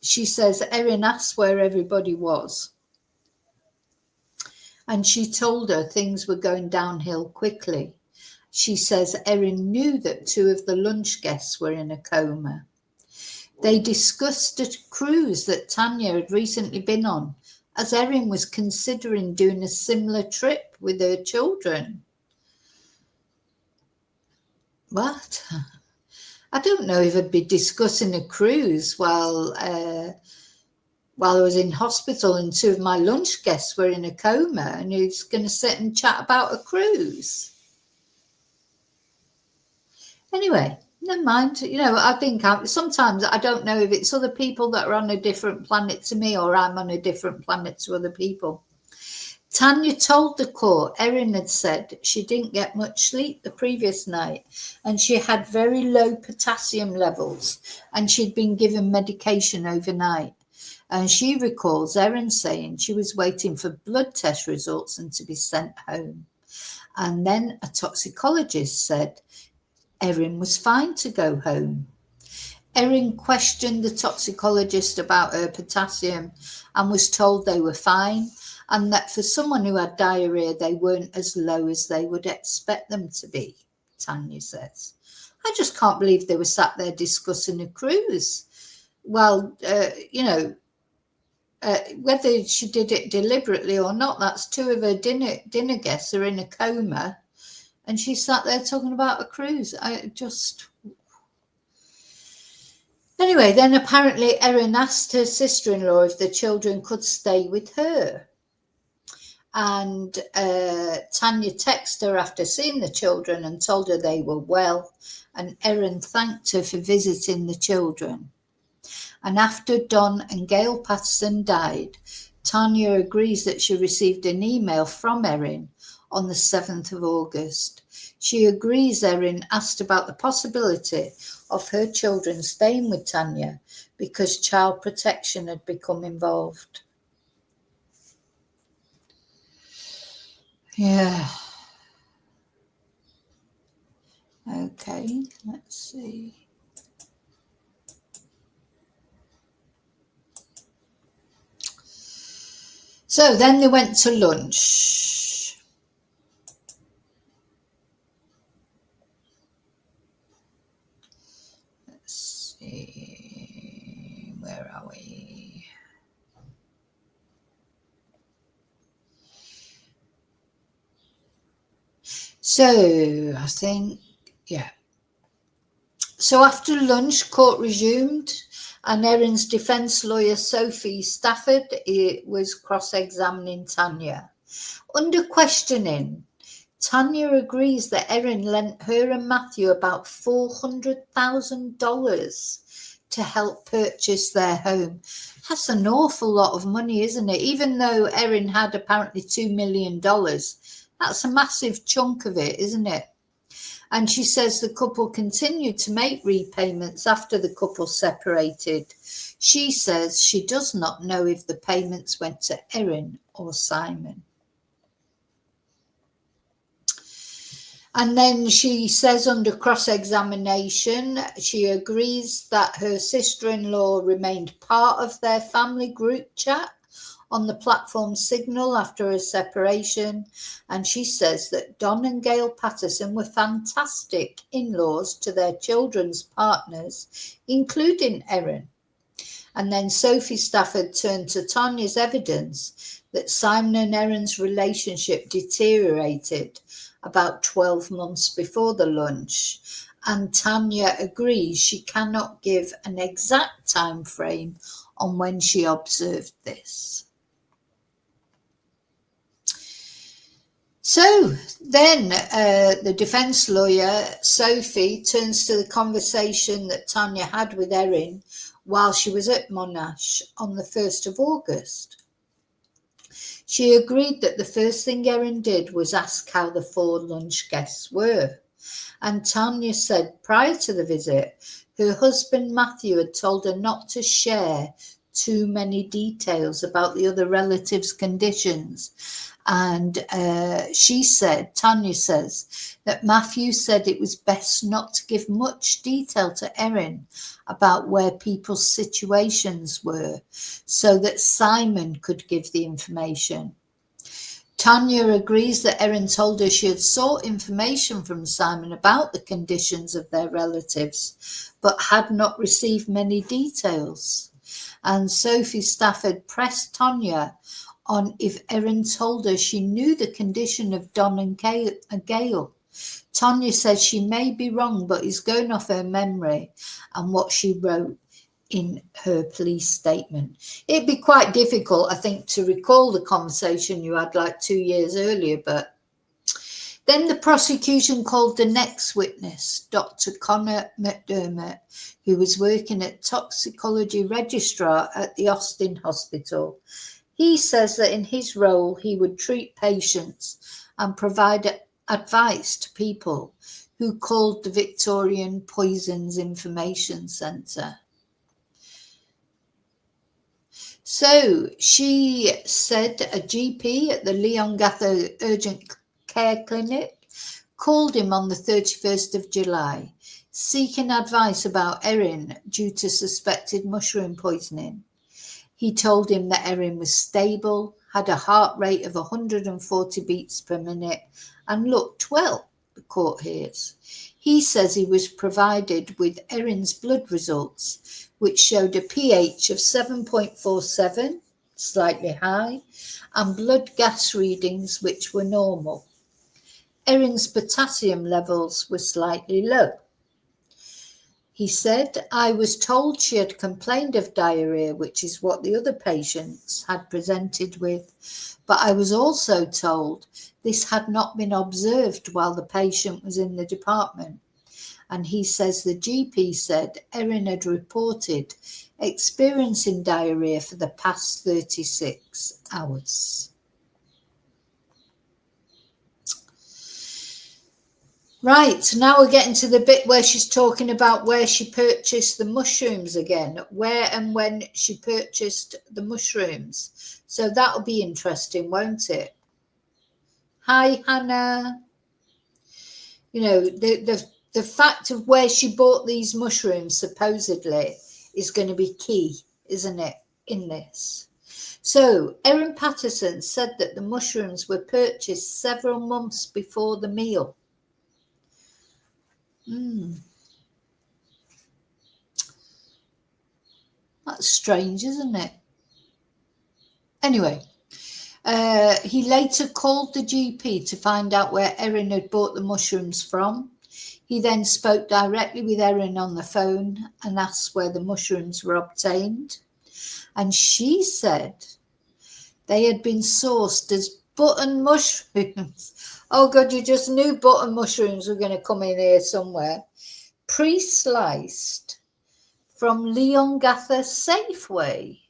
S1: She says Erin asked where everybody was, and she told her things were going downhill quickly. She says Erin knew that 2 of the lunch guests were in a coma. They discussed a cruise that Tanya had recently been on, as Erin was considering doing a similar trip with her children. What? I don't know if I'd be discussing a cruise while I was in hospital and 2 of my lunch guests were in a coma, and who's going to sit and chat about a cruise? Anyway, never mind. You know, I think sometimes I don't know if it's other people that are on a different planet to me or I'm on a different planet to other people. Tanya told the court Erin had said she didn't get much sleep the previous night and she had very low potassium levels and she'd been given medication overnight. And she recalls Erin saying she was waiting for blood test results and to be sent home. And then a toxicologist said Erin was fine to go home. Erin questioned the toxicologist about her potassium and was told they were fine and that for someone who had diarrhea, they weren't as low as they would expect them to be, Tanya says. I just can't believe they were sat there discussing a cruise. Well, you know, whether she did it deliberately or not, that's 2 of her dinner guests are in a coma. And she sat there talking about a cruise. Anyway, then apparently Erin asked her sister-in-law if the children could stay with her. And Tanya texted her after seeing the children and told her they were well. And Erin thanked her for visiting the children. And after Don and Gail Patterson died, Tanya agrees that she received an email from Erin on the 7th of August. She agrees Erin asked about the possibility of her children staying with Tanya because child protection had become involved. Yeah. Okay, let's see. So then they went to lunch. Let's see, where are we? So I think, yeah. So after lunch, court resumed, and Erin's defence lawyer, Sophie Stafford, was cross-examining Tanya. Under questioning, Tanya agrees that Erin lent her and Matthew about $400,000 to help purchase their home. That's an awful lot of money, isn't it? Even though Erin had apparently $2 million, that's a massive chunk of it, isn't it? And she says the couple continued to make repayments after the couple separated. She says she does not know if the payments went to Erin or Simon. And then she says under cross-examination, she agrees that her sister-in-law remained part of their family group chat on the platform Signal after a separation. And she says that Don and Gail Patterson were fantastic in-laws to their children's partners, including Erin. And then Sophie Stafford turned to Tanya's evidence that Simon and Erin's relationship deteriorated about 12 months before the lunch. And Tanya agrees she cannot give an exact time frame on when she observed this. So then the defense lawyer, Sophie, turns to the conversation that Tanya had with Erin while she was at Monash on the 1st of August. She agreed that the first thing Erin did was ask how the 4 lunch guests were. And Tanya said prior to the visit, her husband Matthew had told her not to share too many details about the other relatives' conditions. And Tanya says that Matthew said it was best not to give much detail to Erin about where people's situations were so that Simon could give the information. Tanya agrees that Erin told her she had sought information from Simon about the conditions of their relatives, but had not received many details. And Sophie Stafford pressed Tanya on if Erin told her she knew the condition of Don and Gail. Tanya says she may be wrong, but is going off her memory and what she wrote in her police statement. It'd be quite difficult, I think, to recall the conversation you had like 2 years earlier, but then the prosecution called the next witness, Dr. Connor McDermott, who was working at toxicology registrar at the Austin Hospital. He says that in his role, he would treat patients and provide advice to people who called the Victorian Poisons Information Centre. So she said a GP at the Leongatha Urgent Care Clinic called him on the 31st of July, seeking advice about Erin due to suspected mushroom poisoning. He told him that Erin was stable, had a heart rate of 140 beats per minute, and looked well, the court hears. He says he was provided with Erin's blood results, which showed a pH of 7.47, slightly high, and blood gas readings which were normal. Erin's potassium levels were slightly low. He said, I was told she had complained of diarrhea, which is what the other patients had presented with, but I was also told this had not been observed while the patient was in the department. And he says the GP said Erin had reported experiencing diarrhea for the past 36 hours. Right, now we're getting to the bit where she's talking about where she purchased the mushrooms again, where and when she purchased the mushrooms. So that'll be interesting, won't it? Hi, Hannah. You know, the fact of where she bought these mushrooms supposedly is going to be key, isn't it, in this? So Erin Patterson said that the mushrooms were purchased several months before the meal. That's strange, isn't it? Anyway, he later called the GP to find out where Erin had bought the mushrooms from. He then spoke directly with Erin on the phone and asked where the mushrooms were obtained. And she said they had been sourced as button mushrooms. Oh God, you just knew button mushrooms were going to come in here somewhere. Pre-sliced from Leongatha Safeway.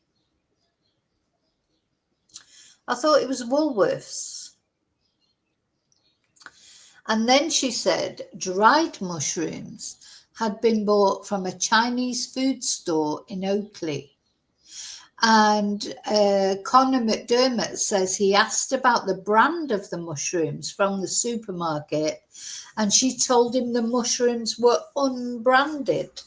S1: I thought it was Woolworths. And then she said dried mushrooms had been bought from a Chinese food store in Oakley. And Connor McDermott says he asked about the brand of the mushrooms from the supermarket, and she told him the mushrooms were unbranded.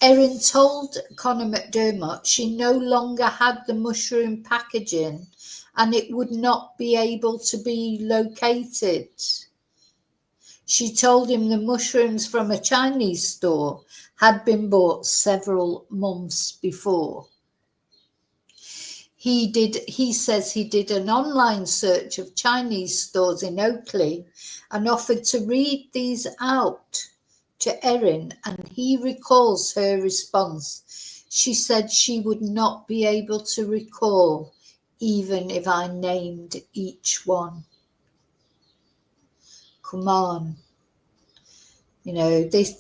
S1: Erin told Connor McDermott she no longer had the mushroom packaging and it would not be able to be located. She told him the mushrooms from a Chinese store had been bought several months before. He says he did an online search of Chinese stores in Oakley and offered to read these out to Erin, and he recalls her response. She said she would not be able to recall even if I named each one. Come on. You know, this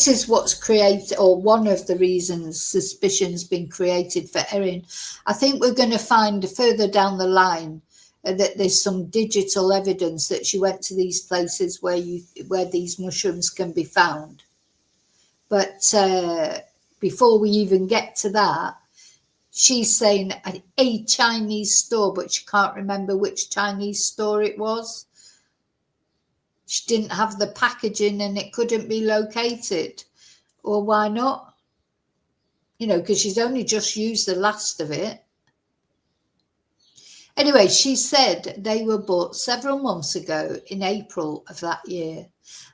S1: is what's created, or one of the reasons suspicion's been created for Erin. I think we're going to find further down the line that there's some digital evidence that she went to these places where these mushrooms can be found. But before we even get to that, she's saying a Chinese store, but she can't remember which Chinese store it was. She didn't have the packaging and it couldn't be located. Well, why not? You know, because she's only just used the last of it. Anyway, she said they were bought several months ago in April of that year.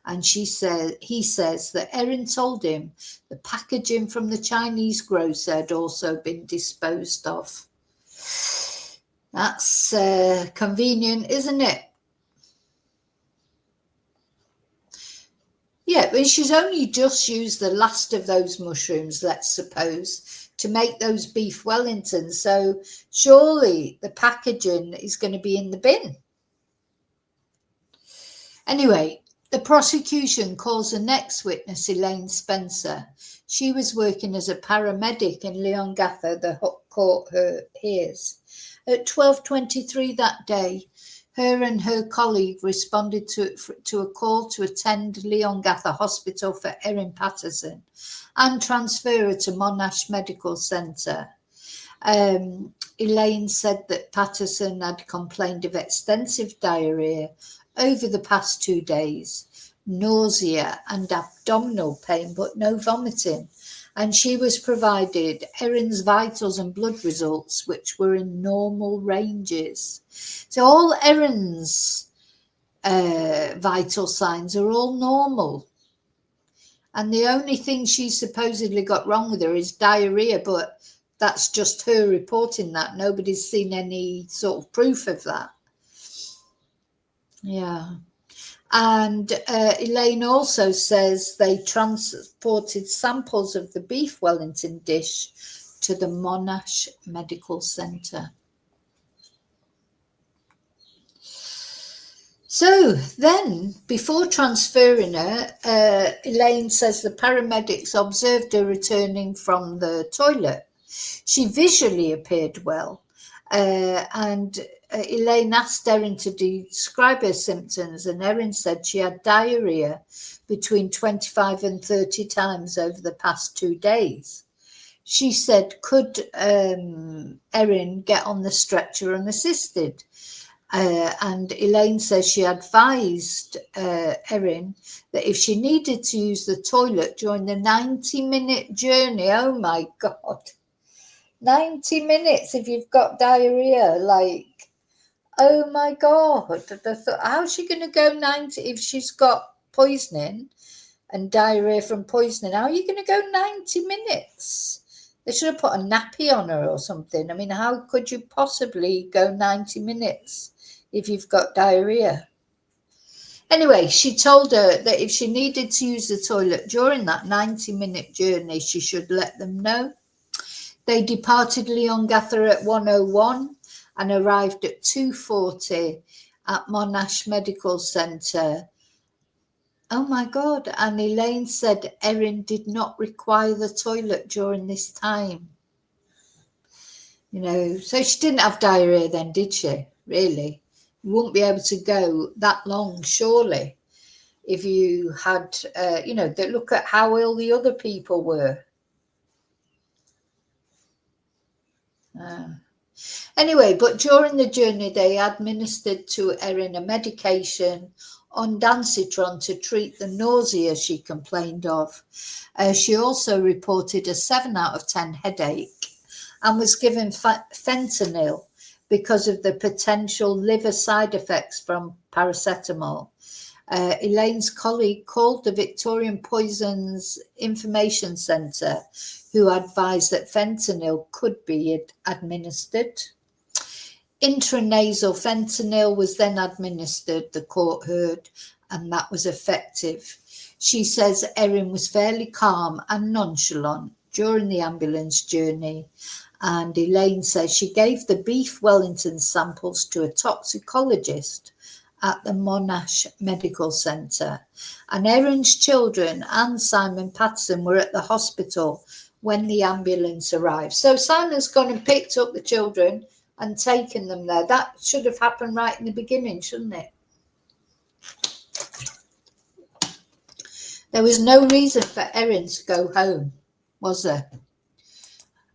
S1: And he says that Erin told him the packaging from the Chinese grocer had also been disposed of. That's convenient, isn't it? Yeah, but she's only just used the last of those mushrooms, let's suppose, to make those beef Wellingtons. So surely the packaging is going to be in the bin. Anyway, the prosecution calls the next witness, Elaine Spencer. She was working as a paramedic in Leongatha, the court hears. At 12:23 that day, her and her colleague responded to a call to attend Leongatha Hospital for Erin Patterson and transfer her to Monash Medical Centre. Elaine said that Patterson had complained of extensive diarrhoea over the past 2 days, nausea and abdominal pain, but no vomiting. And she was provided Erin's vitals and blood results, which were in normal ranges. So all Erin's vital signs are all normal. And the only thing she supposedly got wrong with her is diarrhea, but that's just her reporting that. Nobody's seen any sort of proof of that. Yeah. And Elaine also says they transported samples of the beef Wellington dish to the Monash Medical Centre. So then, before transferring her, Elaine says the paramedics observed her returning from the toilet. She visually appeared well, and Elaine asked Erin to describe her symptoms, and Erin said she had diarrhea between 25 and 30 times over the past 2 days. She said, could Erin get on the stretcher unassisted? And Elaine says she advised Erin that if she needed to use the toilet during the 90-minute journey, oh my God, 90 minutes if you've got diarrhea, like, oh my God, how's she going to go 90 if she's got poisoning and diarrhea from poisoning? How are you going to go 90 minutes? They should have put a nappy on her or something. I mean, how could you possibly go 90 minutes if you've got diarrhea? Anyway, she told her that if she needed to use the toilet during that 90-minute journey, she should let them know. They departed Leongatha at 1:01 and arrived at 2:40 at Monash Medical Centre. Oh my God, and Elaine said Erin did not require the toilet during this time. You know, so she didn't have diarrhea then, did she? Really? You wouldn't be able to go that long, surely, if you had, look at how ill the other people were. Anyway, but during the journey, they administered to Erin a medication, ondansetron, to treat the nausea she complained of. She also reported a 7 out of 10 headache and was given fentanyl because of the potential liver side effects from paracetamol. Elaine's colleague called the Victorian Poisons Information Centre, who advised that fentanyl could be administered. Intranasal fentanyl was then administered, the court heard, and that was effective. She says Erin was fairly calm and nonchalant during the ambulance journey, and Elaine says she gave the beef Wellington samples to a toxicologist at the Monash Medical Centre, and Erin's children and Simon Patterson were at the hospital when the ambulance arrived. So Simon's gone and picked up the children and taken them there. That should have happened right in the beginning, shouldn't it? There was no reason for Erin to go home, was there?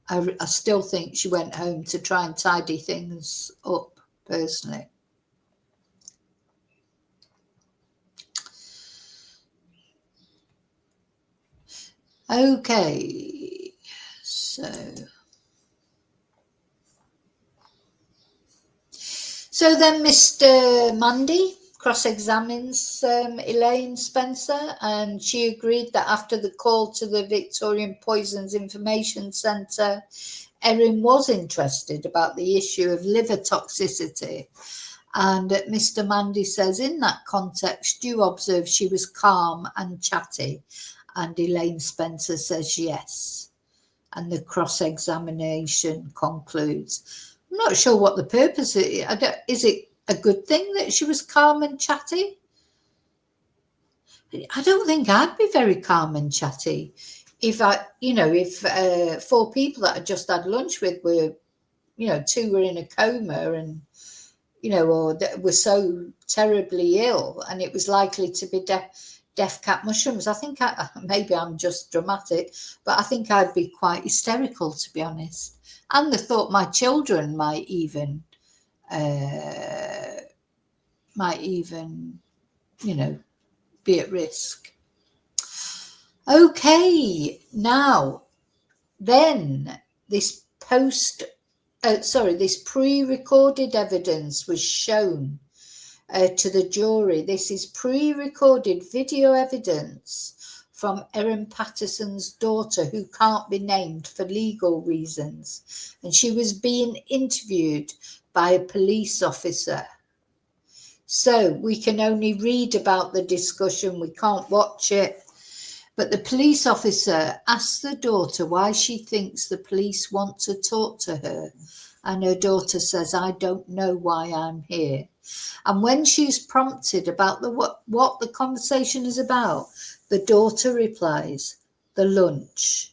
S1: I still think she went home to try and tidy things up, personally. Okay, so then Mr. Mundy cross-examines Elaine Spencer, and she agreed that after the call to the Victorian Poisons Information Centre, Erin was interested about the issue of liver toxicity. And Mr. Mundy says, in that context, you observed she was calm and chatty. And Elaine Spencer says yes. And the cross-examination concludes. I'm not sure what the purpose is. Is it a good thing that she was calm and chatty? I don't think I'd be very calm and chatty if if 4 people that I just had lunch with were, 2 were in a coma and, or were so terribly ill and it was likely to be death cap mushrooms. I think maybe I'm just dramatic, but I think I'd be quite hysterical, to be honest. And the thought my children might even be at risk. Okay, now then this pre-recorded evidence was shown to the jury. This is pre-recorded video evidence from Erin Patterson's daughter, who can't be named for legal reasons, and she was being interviewed by a police officer. So we can only read about the discussion, we can't watch it. But the police officer asked the daughter why she thinks the police want to talk to her. And her daughter says, I don't know why I'm here. And when she's prompted about what the conversation is about, the daughter replies, the lunch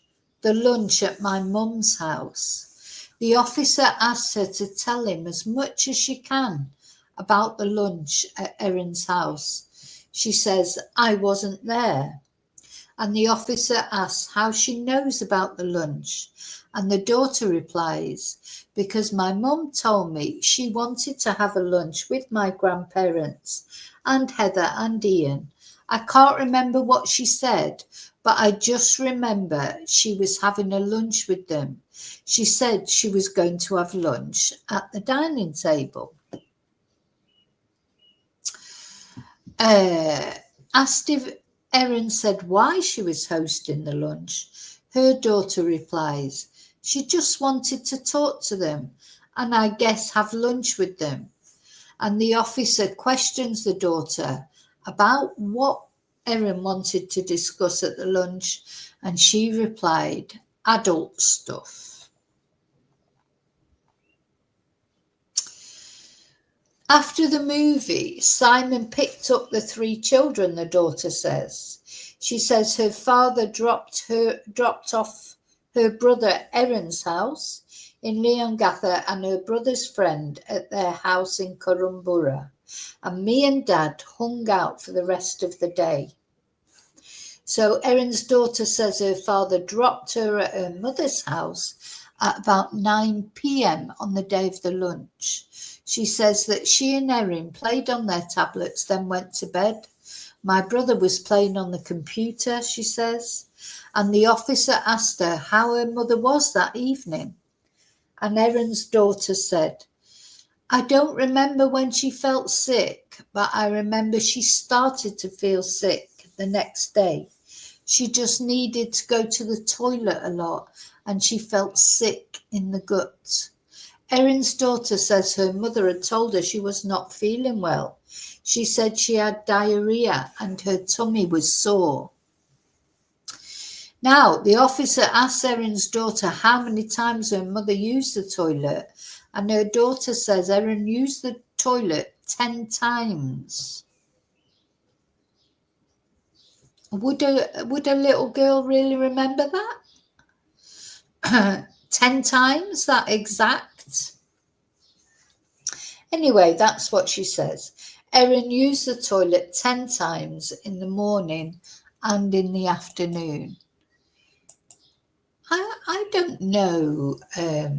S1: at my mum's house. The officer asks her to tell him as much as she can about the lunch at Erin's house. She says, I wasn't there. And the officer asks how she knows about the lunch. And the daughter replies, because my mum told me she wanted to have a lunch with my grandparents and Heather and Ian. I can't remember what she said, but I just remember she was having a lunch with them. She said she was going to have lunch at the dining table. Asked if Erin said why she was hosting the lunch, her daughter replies, she just wanted to talk to them and I guess have lunch with them. And the officer questions the daughter about what Erin wanted to discuss at the lunch, and she replied, adult stuff. After the movie, Simon picked up the 3 children, the daughter says. She says her father dropped off her brother Erin's house in Leongatha and her brother's friend at their house in Korumburra. And me and Dad hung out for the rest of the day. So Erin's daughter says her father dropped her at her mother's house at about 9 p.m. on the day of the lunch. She says that she and Erin played on their tablets, then went to bed. My brother was playing on the computer, she says, and the officer asked her how her mother was that evening. And Erin's daughter said, I don't remember when she felt sick, but I remember she started to feel sick the next day. She just needed to go to the toilet a lot and she felt sick in the gut. Erin's daughter says her mother had told her she was not feeling well. She said she had diarrhea and her tummy was sore. Now, the officer asked Erin's daughter how many times her mother used the toilet, and her daughter says Erin used the toilet 10 times. Would a little girl really remember that? 10 times, that exact? Anyway, that's what she says. Erin used the toilet 10 times in the morning and in the afternoon. I don't know. I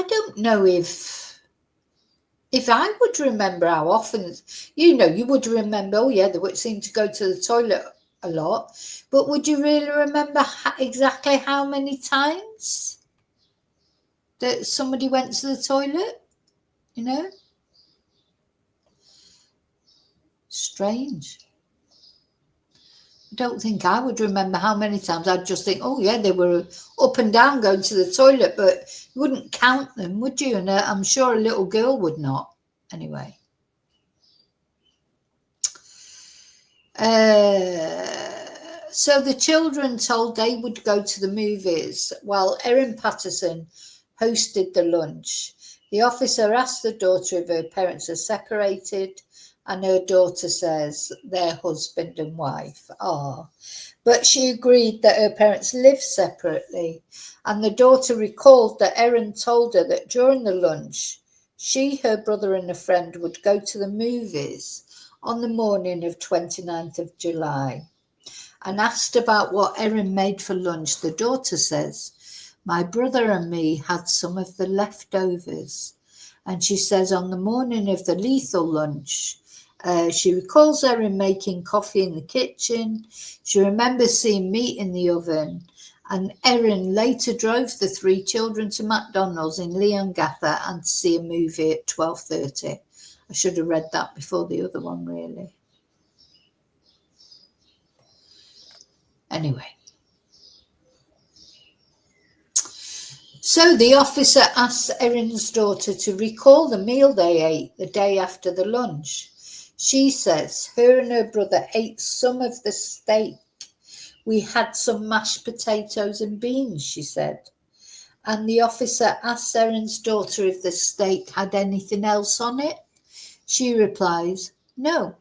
S1: don't know if I would remember how often. You would remember. Oh yeah, they would seem to go to the toilet a lot. But would you really remember exactly how many times that somebody went to the toilet? Strange. I don't think I would remember how many times. I'd just think, oh yeah, they were up and down going to the toilet, but you wouldn't count them, would you? And I'm sure a little girl would not. Anyway. So the children told they would go to the movies while Erin Patterson hosted the lunch. The officer asked the daughter if her parents are separated, and her daughter says they're husband and wife. But she agreed that her parents live separately, and the daughter recalled that Erin told her that during the lunch, she, her brother and a friend would go to the movies on the morning of 29th of July. And asked about what Erin made for lunch, the daughter says, my brother and me had some of the leftovers. And she says on the morning of the lethal lunch, she recalls Erin making coffee in the kitchen. She remembers seeing meat in the oven. And Erin later drove the 3 children to McDonald's in Leongatha and to see a movie at 12:30. I should have read that before the other one, really. Anyway. So the officer asks Erin's daughter to recall the meal they ate the day after the lunch. She says her and her brother ate some of the steak. We had some mashed potatoes and beans, she said. And the officer asks Erin's daughter if the steak had anything else on it. She replies, no.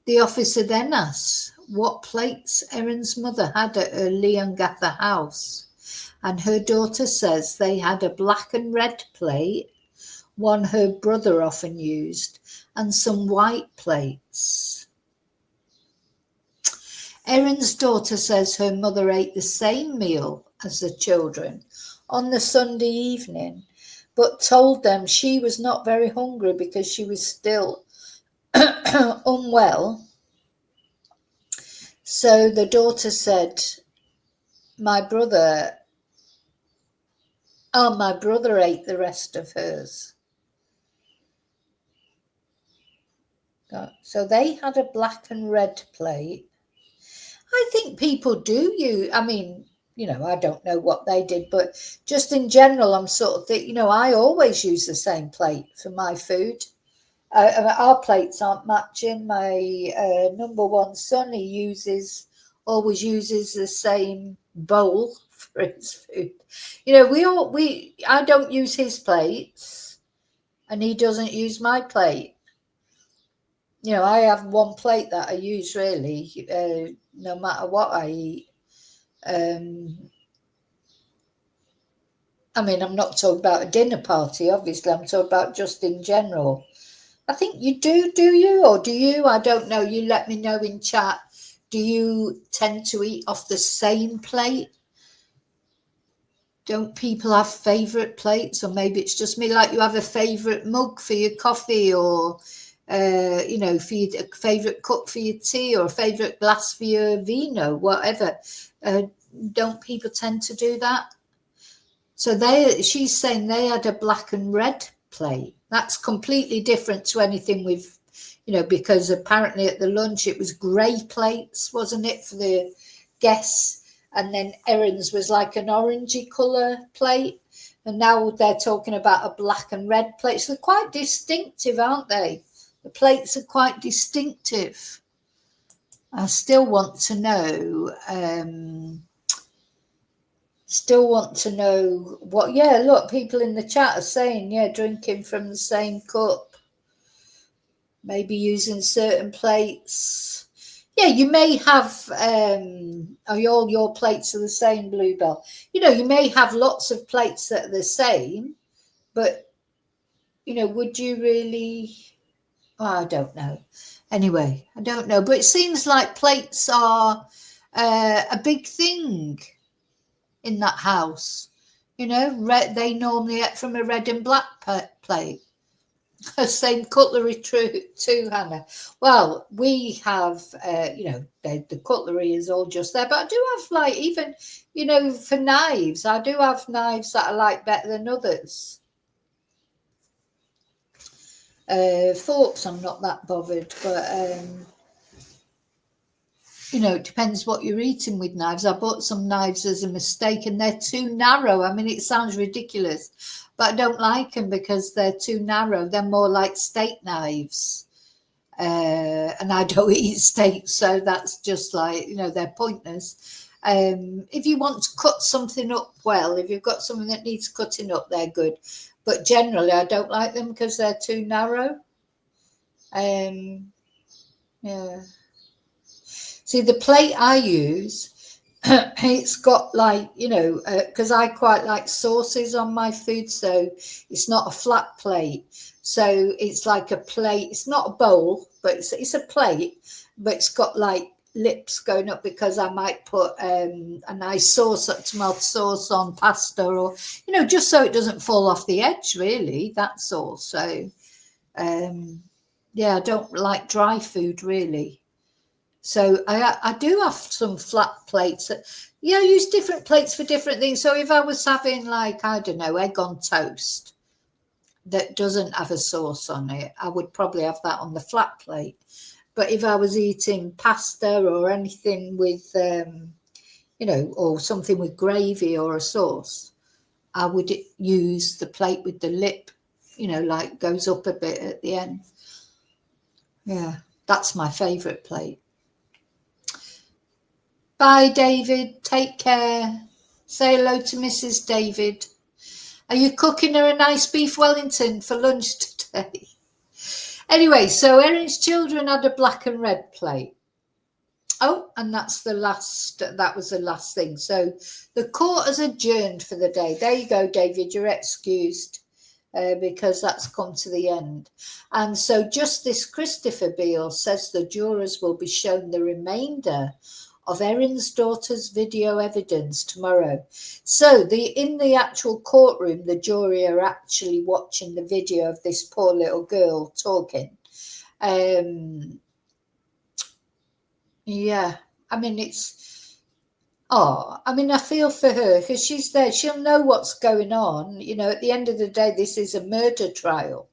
S1: The officer then asks what plates Erin's mother had at her Leongatha house. And her daughter says they had a black and red plate, one her brother often used, and some white plates. Erin's daughter says her mother ate the same meal as the children on the Sunday evening, but told them she was not very hungry because she was still unwell. So the daughter said, my brother ate the rest of hers. So they had a black and red plate. I think people do I don't know what they did, but just in general, I'm sort of thinking, I always use the same plate for my food. Our plates aren't matching. My number one son, he always uses the same bowl for his food. I don't use his plates, and he doesn't use my plate. I have one plate that I use really, no matter what I eat. I'm not talking about a dinner party, obviously. I'm talking about just in general. I think you do you? Or do you? I don't know. You let me know in chat. Do you tend to eat off the same plate? Don't people have favourite plates? Or maybe it's just me, like you have a favourite mug for your coffee, or for your favourite cup for your tea, or a favourite glass for your vino, whatever. Don't people tend to do that? So she's saying they had a black and red plate. That's completely different to anything we've, because apparently at the lunch it was grey plates, wasn't it, for the guests? And then Erin's was like an orangey colour plate. And now they're talking about a black and red plate. So they're quite distinctive, aren't they? The plates are quite distinctive. I still want to know... what, look, people in the chat are saying, drinking from the same cup, maybe using certain plates. Yeah, you may have, all your plates are the same, Bluebell. You may have lots of plates that are the same, but, would you really, I don't know. Anyway, I don't know, but it seems like plates are a big thing in that house. They normally get from a red and black plate. Same cutlery too, Hannah. Well, we have, the cutlery is all just there, but I do have even, for knives, I do have knives that I like better than others. Forks, I'm not that bothered, but it depends what you're eating with knives. I bought some knives as a mistake and they're too narrow. I mean, it sounds ridiculous, but I don't like them because they're too narrow. They're more like steak knives. And I don't eat steak, so that's just like, they're pointless. If you want to cut something up well, if you've got something that needs cutting up, they're good. But generally, I don't like them because they're too narrow. Yeah. See, the plate I use, it's got because I quite like sauces on my food, so it's not a flat plate. So it's like a plate. It's not a bowl, but it's a plate, but it's got lips going up because I might put a nice sauce, tomato sauce on pasta, or just so it doesn't fall off the edge. Really, that's all. So, I don't like dry food really. So I do have some flat plates. I use different plates for different things. So if I was having I don't know, egg on toast that doesn't have a sauce on it, I would probably have that on the flat plate. But if I was eating pasta or anything with, or something with gravy or a sauce, I would use the plate with the lip, goes up a bit at the end. Yeah, that's my favourite plate. Bye, David. Take care. Say hello to Mrs. David. Are you cooking her a nice beef Wellington for lunch today? Anyway, so Erin's children had a black and red plate. Oh, and that was the last thing. So the court has adjourned for the day. There you go, David. You're excused because that's come to the end. And so Justice Christopher Beale says the jurors will be shown the remainder of Erin's daughter's video evidence tomorrow. So in the actual courtroom, the jury are actually watching the video of this poor little girl talking. I mean, I feel for her because she's there. She'll know what's going on. At the end of the day, this is a murder trial.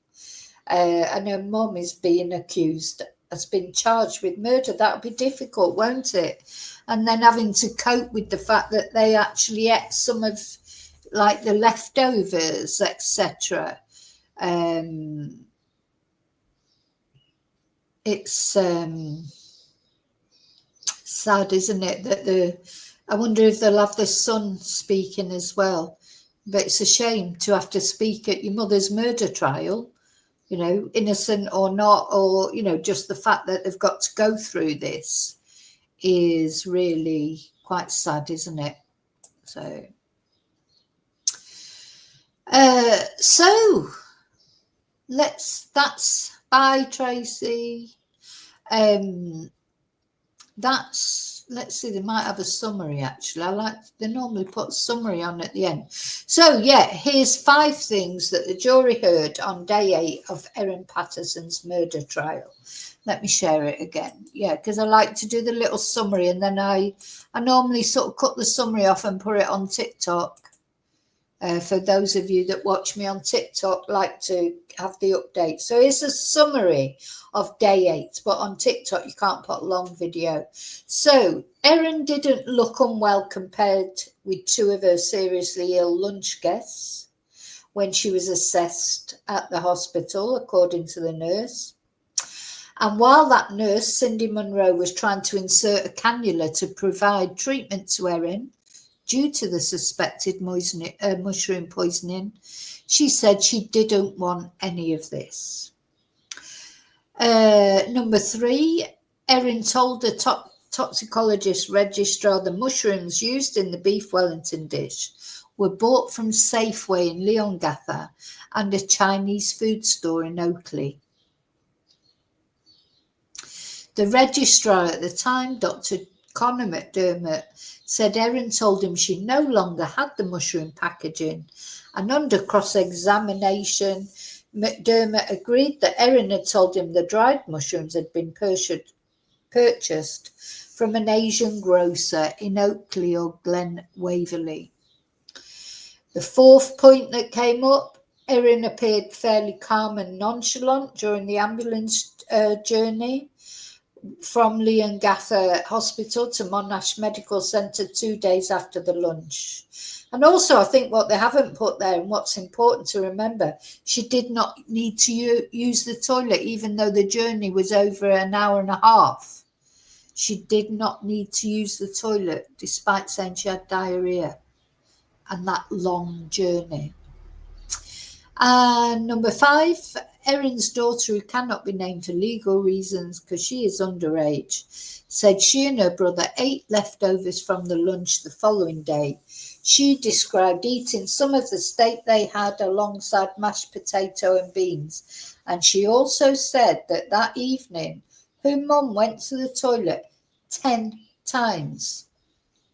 S1: And her mum is being accused, has been charged with murder. That'll be difficult, won't it? And then having to cope with the fact that they actually ate some of the leftovers, etc. It's sad, isn't it, that I wonder if they'll have the son speaking as well. But it's a shame to have to speak at your mother's murder trial, innocent or not, or, just the fact that they've got to go through this is really quite sad, isn't it? So that's bye, Tracy. Let's see, they might have a summary actually. They normally put summary on at the end. So here's 5 things that the jury heard on day 8 of Erin Patterson's murder trial. Let me share it again. Because I like to do the little summary, and then I normally sort of cut the summary off and put it on TikTok. For those of you that watch me on TikTok, like to have the update. So it's a summary of day 8, but on TikTok you can't put a long video. So Erin didn't look unwell compared with 2 of her seriously ill lunch guests when she was assessed at the hospital, according to the nurse. And while that nurse, Cindy Munro, was trying to insert a cannula to provide treatment to Erin due to the suspected mushroom poisoning, she said she didn't want any of this. Number 3, Erin told the toxicologist registrar the mushrooms used in the beef Wellington dish were bought from Safeway in Leongatha and a Chinese food store in Oakley. The registrar at the time, Dr. Connor McDermott, said Erin told him she no longer had the mushroom packaging, and under cross-examination, McDermott agreed that Erin had told him the dried mushrooms had been purchased from an Asian grocer in Oakley or Glen Waverley. The 4th point that came up, Erin appeared fairly calm and nonchalant during the ambulance journey from Leongatha Hospital to Monash Medical Centre 2 days after the lunch. And also, I think what they haven't put there and what's important to remember, she did not need to use the toilet, even though the journey was over an hour and a half. She did not need to use the toilet, despite saying she had diarrhea and that long journey. And number 5, Erin's daughter, who cannot be named for legal reasons because she is underage, said she and her brother ate leftovers from the lunch the following day. She described eating some of the steak they had alongside mashed potato and beans. And she also said that that evening, her mum went to the toilet 10 times.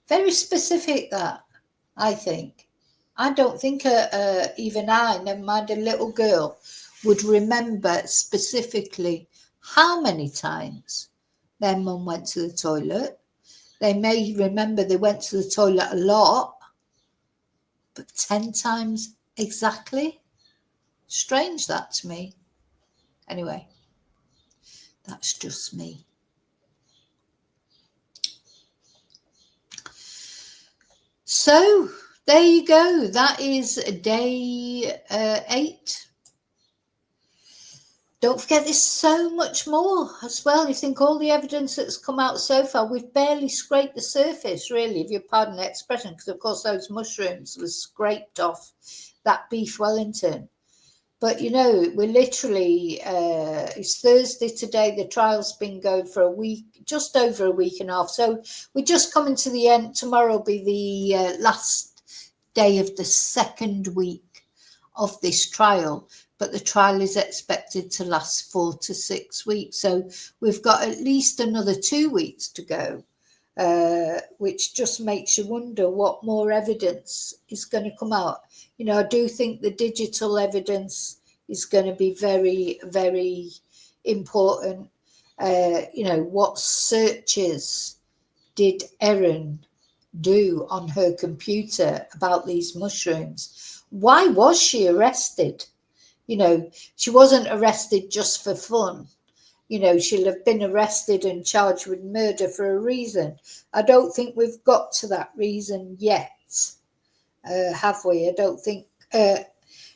S1: Very specific, that, I think. I don't think even I, never mind a little girl, would remember specifically how many times their mum went to the toilet. They may remember they went to the toilet a lot, but 10 times exactly? Strange, that to me. Anyway, that's just me. So, there you go. That is day 8. Don't forget, there's so much more as well. You think all the evidence that's come out so far, we've barely scraped the surface, really, if you pardon the expression, because, of course, those mushrooms were scraped off that beef Wellington. But, you know, we're literally, it's Thursday today. The trial's been going for a week, just over a week and a half. So we're just coming to the end. Tomorrow will be the last day of the 2nd week of this trial, but the trial is expected to last 4 to 6 weeks. So we've got at least another 2 weeks to go, which just makes you wonder what more evidence is going to come out. You know, I do think the digital evidence is going to be very, very important. You know, what searches did Erin do on her computer about these mushrooms? Why was she arrested? You know, she wasn't arrested just for fun. You know, she'll have been arrested and charged with murder for a reason. I don't think we've got to that reason yet, have we? I don't think,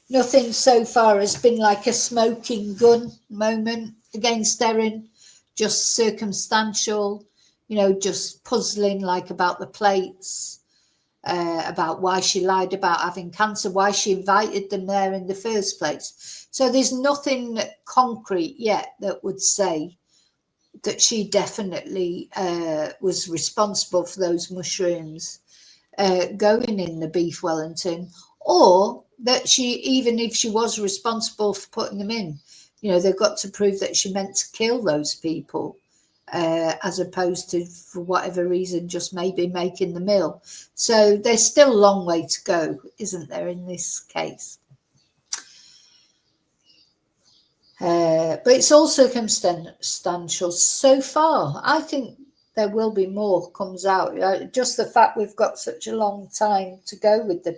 S1: nothing so far has been like a smoking gun moment against Erin, just circumstantial, you know, just puzzling, like about the plates, about why she lied about having cancer, why she invited them there in the first place. So there's nothing concrete yet that would say that she definitely was responsible for those mushrooms going in the beef Wellington, or that she, even if she was responsible for putting them in, you know, they've got to prove that she meant to kill those people, as opposed to, for whatever reason, just maybe making the meal. So there's still a long way to go, isn't there, in this case? But it's all circumstantial so far. I think there will be more comes out. Just the fact we've got such a long time to go with the